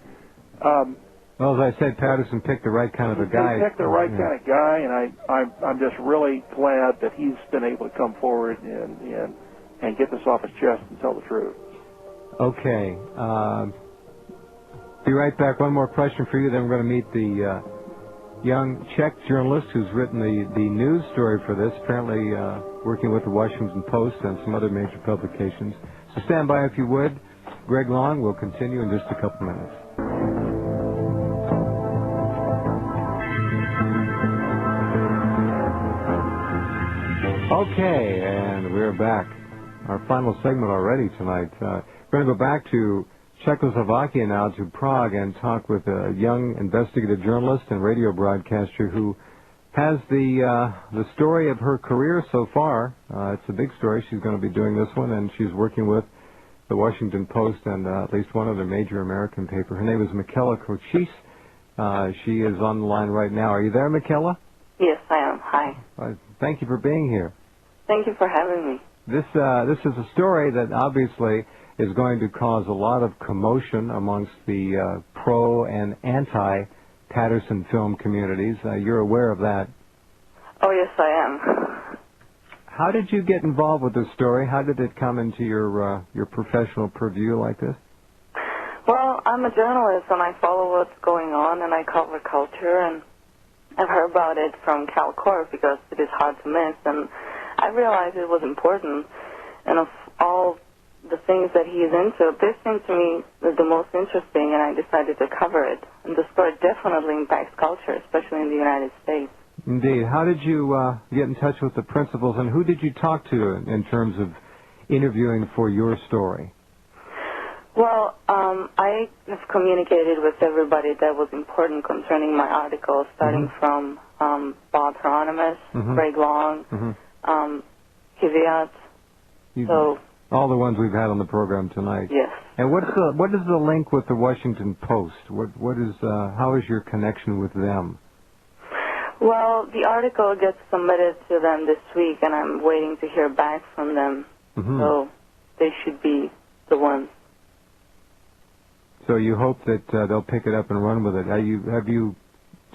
well, as I said, Patterson picked the right kind of a guy. He picked the right kind of guy, and I'm just really glad that he's been able to come forward and get this off his chest and tell the truth. Okay. Be right back. One more question for you, then we're going to meet the young Czech journalist who's written the news story for this, apparently working with the Washington Post and some other major publications. So stand by if you would. Greg Long will continue in just a couple minutes. Okay, and we're back. Our final segment already tonight. We're going to go back to Czechoslovakia now, to Prague, and talk with a young investigative journalist and radio broadcaster who has the story of her career so far. It's a big story. She's going to be doing this one, and she's working with the Washington Post and at least one other major American paper. Her name is Michaela Kocis. She is on the line right now. Are you there, Michaela? Yes, I am. Hi. Thank you for being here. Thank you for having me. This is a story that obviously is going to cause a lot of commotion amongst the pro and anti-Patterson film communities. You're aware of that. Oh, yes, I am. How did you get involved with this story? How did it come into your professional purview like this? Well, I'm a journalist, and I follow what's going on, and I cover culture, and I've heard about it from Kal Korff because it is hard to miss, and I realized it was important, and of all the things that he is into, this seemed to me the most interesting, and I decided to cover it. And the story definitely impacts culture, especially in the United States. Indeed. How did you get in touch with the principals, and who did you talk to in terms of interviewing for your story? Well, I have communicated with everybody that was important concerning my article, starting from Bob Heironimus, Greg Long, Kiviat. So all the ones we've had on the program tonight. Yes. And what is the link with the Washington Post? How is your connection with them? Well, the article gets submitted to them this week, and I'm waiting to hear back from them. So they should be the ones. So you hope that they'll pick it up and run with it. Have you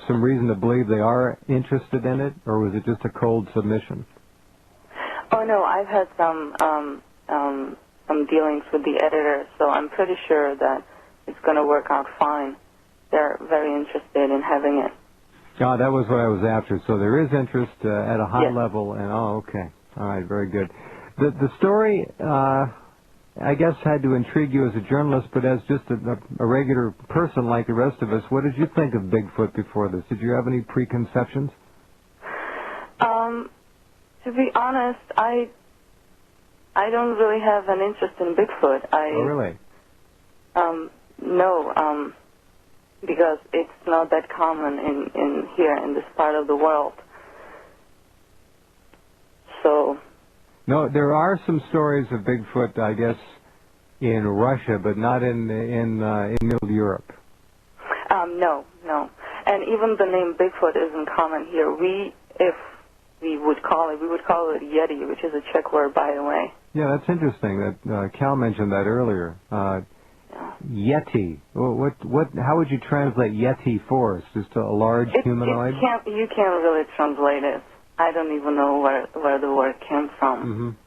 some reason to believe they are interested in it, or was it just a cold submission? Oh no, I've had some dealings with the editor, so I'm pretty sure that it's going to work out fine. They're very interested in having it. Oh, that was what I was after. So there is interest at a high level, and okay, all right, very good. The story, I guess, had to intrigue you as a journalist, but as just a regular person like the rest of us, what did you think of Bigfoot before this? Did you have any preconceptions? To be honest, I don't really have an interest in Bigfoot. Oh, really? No, because it's not that common in here in this part of the world. So. No, there are some stories of Bigfoot, I guess, in Russia, but not in Middle Europe. No, and even the name Bigfoot isn't common here. If we would call it Yeti, which is a Czech word, by the way. Yeah, that's interesting. That Kal mentioned that earlier. Yeti. Well, how would you translate Yeti for us? Just a large humanoid? You can't really translate it. I don't even know where the word came from.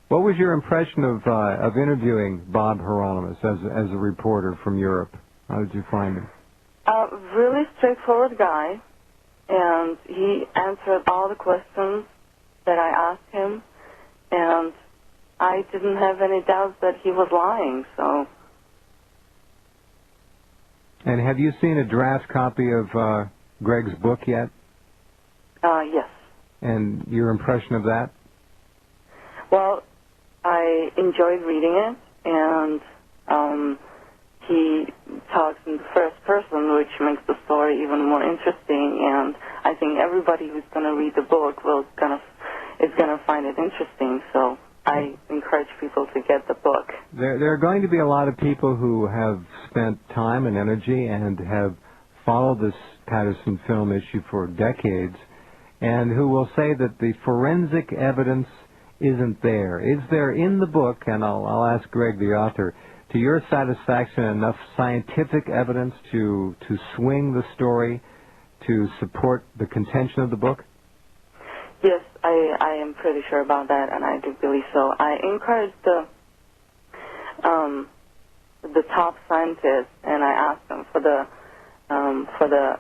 What was your impression of interviewing Bob Heironimus as a reporter from Europe? How did you find him? Really straightforward guy, and he answered all the questions that I asked him, and I didn't have any doubts that he was lying. So. And have you seen a draft copy of Greg's book yet? Yes. And your impression of that? Well, I enjoyed reading it, and he talks in the first person, which makes the story even more interesting. And I think everybody who's going to read the book is gonna find it interesting. So I encourage people to get the book. There are going to be a lot of people who have spent time and energy and have followed this Patterson film issue for decades, and who will say that the forensic evidence isn't there. Is there in the book, and I'll ask Greg, the author, to your satisfaction, enough scientific evidence to swing the story, to support the contention of the book? Yes, I am pretty sure about that, and I do believe so. I encouraged the top scientists, and I asked them for the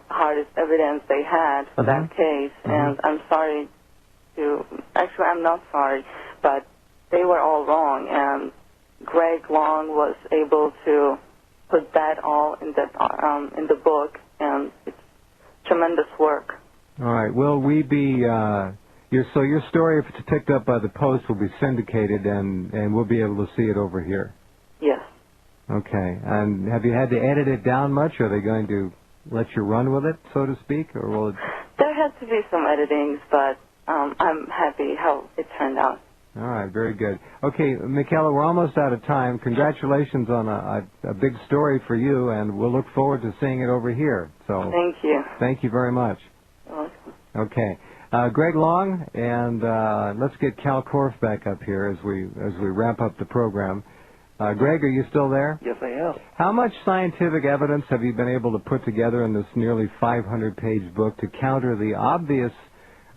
hardest evidence they had for that case, and I'm not sorry, but they were all wrong, and Greg Long was able to put that all in the book, and it's tremendous work. All right. Will we be your story, if it's picked up by the Post, will be syndicated, and we'll be able to see it over here? Yes. Okay. And have you had to edit it down much? Are they going to let you run with it, so to speak, or will it? There had to be some editings, but I'm happy how it turned out. All right, very good. Okay, Michaela, we're almost out of time. Congratulations on a big story for you, and we'll look forward to seeing it over here. So thank you. Thank you very much. You're welcome. Okay, Greg Long, and let's get Kal Korff back up here as we wrap up the program. Greg, are you still there? Yes, I am. How much scientific evidence have you been able to put together in this nearly 500-page book to counter the obvious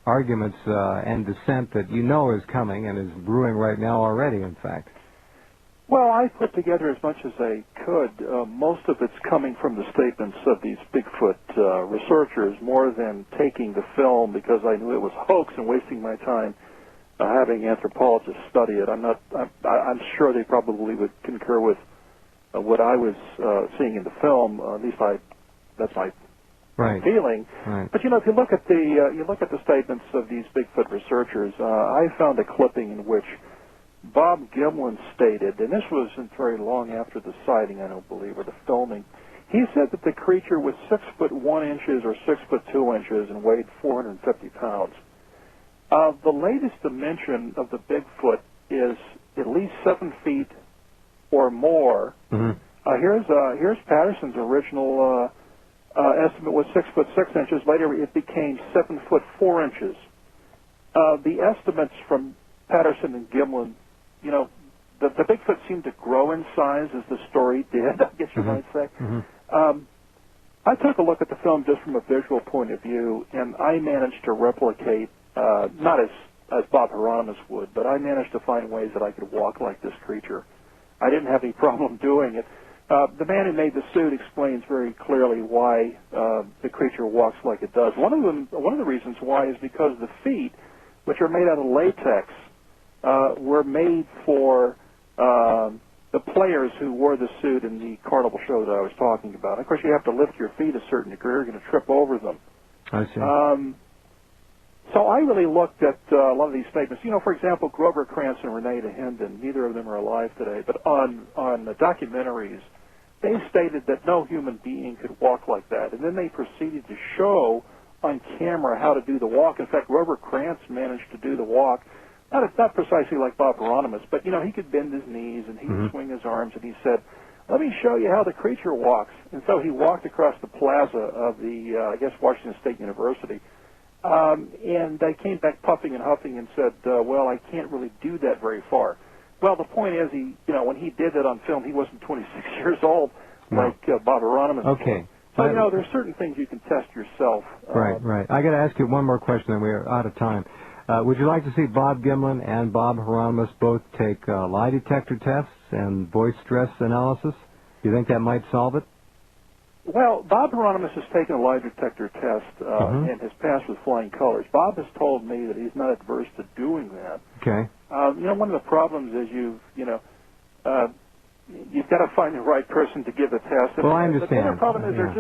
arguments and dissent that you know is coming and is brewing right now already, in fact? Well, I put together as much as I could. Most of it's coming from the statements of these Bigfoot researchers, more than taking the film because I knew it was a hoax and wasting my time having anthropologists study it. I'm sure they probably would concur with what I was seeing in the film. At least that's my feeling. Right. But if you look at the statements of these Bigfoot researchers, I found a clipping in which Bob Gimlin stated, and this wasn't very long after the sighting, I don't believe, or the filming, he said that the creature was 6'1" or 6'2" and weighed 450 pounds. The latest dimension of the Bigfoot is at least 7 feet or more. Mm-hmm. Here's Patterson's original estimate was 6'6". Later, it became 7'4". The estimates from Patterson and Gimlin, you know, the Bigfoot seemed to grow in size as the story did, I guess you might say. Mm-hmm. I took a look at the film just from a visual point of view, and I managed to replicate, not as Bob Heironimus would, but I managed to find ways that I could walk like this creature. I didn't have any problem doing it. The man who made the suit explains very clearly why the creature walks like it does. One of the reasons why is because the feet, which are made out of latex, were made for the players who wore the suit in the carnival show that I was talking about. Of course, you have to lift your feet a certain degree, or you're going to trip over them. I see. So I really looked at a lot of these statements. You know, for example, Grover Krantz and Renee DeHenden, neither of them are alive today, but on the documentaries, they stated that no human being could walk like that. And then they proceeded to show on camera how to do the walk. In fact, Grover Krantz managed to do the walk, not precisely like Bob Heironimus, but, you know, he could bend his knees and he could swing his arms, and he said, let me show you how the creature walks. And so he walked across the plaza of the, I guess, Washington State University. And they came back puffing and huffing and said, well, I can't really do that very far. Well, the point is, when he did that on film, he wasn't 26 years old like Bob Heironimus. Okay. So, there's certain things you can test yourself. Right. I got to ask you one more question, and we're out of time. Would you like to see Bob Gimlin and Bob Heironimus both take lie detector tests and voice stress analysis? Do you think that might solve it? Well, Bob Heironimus has taken a lie detector test and has passed with flying colors. Bob has told me that he's not adverse to doing that. Okay. One of the problems is you've got to find the right person to give the test. Well, I understand. The other problem is they're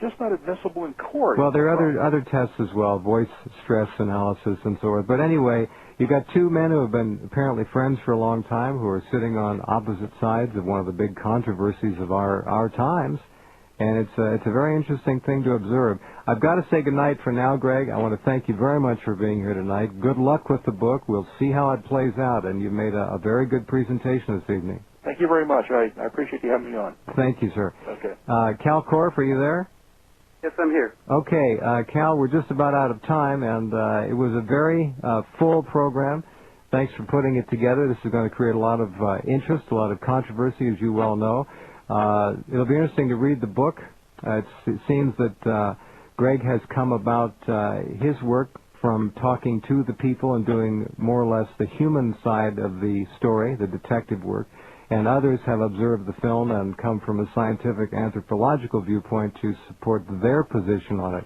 just not admissible in court. Well, there are other tests as well, voice stress analysis and so forth. But anyway, you've got two men who have been apparently friends for a long time who are sitting on opposite sides of one of the big controversies of our times. And it's a very interesting thing to observe. I've got to say goodnight for now, Greg. I want to thank you very much for being here tonight. Good luck with the book. We'll see how it plays out, and you've made a very good presentation this evening. Thank you very much. I appreciate you having me on. Thank you, sir. Okay. Kal Korff, are you there? Yes, I'm here. Okay, Kal, we're just about out of time, and it was a very full program. Thanks for putting it together. This is going to create a lot of interest, a lot of controversy, as you well know. It'll be interesting to read the book. It seems that Greg has come about his work from talking to the people and doing more or less the human side of the story, the detective work, and others have observed the film and come from a scientific anthropological viewpoint to support their position on it.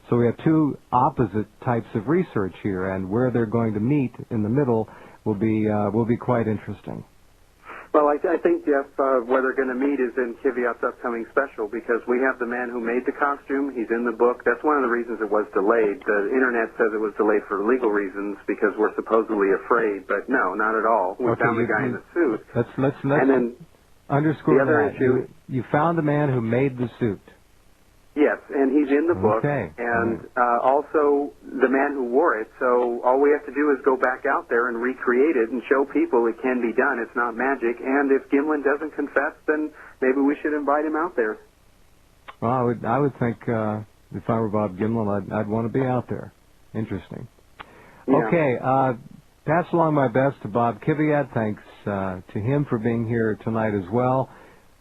So we have two opposite types of research here, and where they're going to meet in the middle will be quite interesting. Well, I think, Jeff, where they're going to meet is in Kiviat's upcoming special, because we have the man who made the costume. He's in the book. That's one of the reasons it was delayed. The Internet says it was delayed for legal reasons because we're supposedly afraid, but no, not at all. We found the guy in the suit. Let's and then underscore the other that. issue, you found the man who made the suit. Yes, and he's in the book, okay. And also the man who wore it. So all we have to do is go back out there and recreate it and show people it can be done. It's not magic. And if Gimlin doesn't confess, then maybe we should invite him out there. Well, I would think if I were Bob Gimlin, I'd want to be out there. Interesting. Yeah. Okay, pass along my best to Bob Kiviat. Thanks to him for being here tonight as well.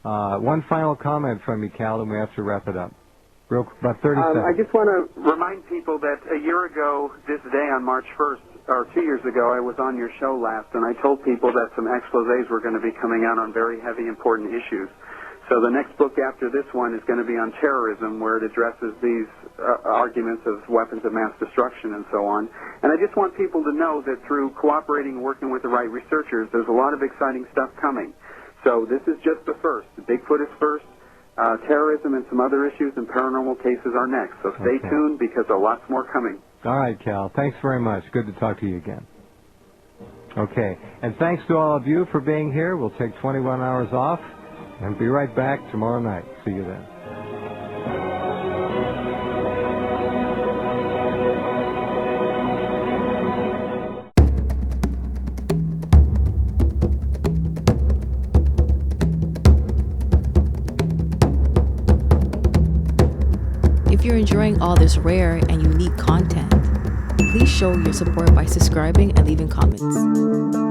One final comment from you, Kal, and we have to wrap it up. About 30 seconds. I just want to remind people that a year ago, this day on March 1st, or 2 years ago, I was on your show last, and I told people that some exposés were going to be coming out on very heavy, important issues. So the next book after this one is going to be on terrorism, where it addresses these arguments of weapons of mass destruction and so on. And I just want people to know that through cooperating and working with the right researchers, there's a lot of exciting stuff coming. So this is just the first. The Bigfoot is first. Terrorism and some other issues and paranormal cases are next. So stay tuned, because a lot's more coming. All right, Kal. Thanks very much. Good to talk to you again. Okay. And thanks to all of you for being here. We'll take 21 hours off and be right back tomorrow night. See you then. If you're enjoying all this rare and unique content, please show your support by subscribing and leaving comments.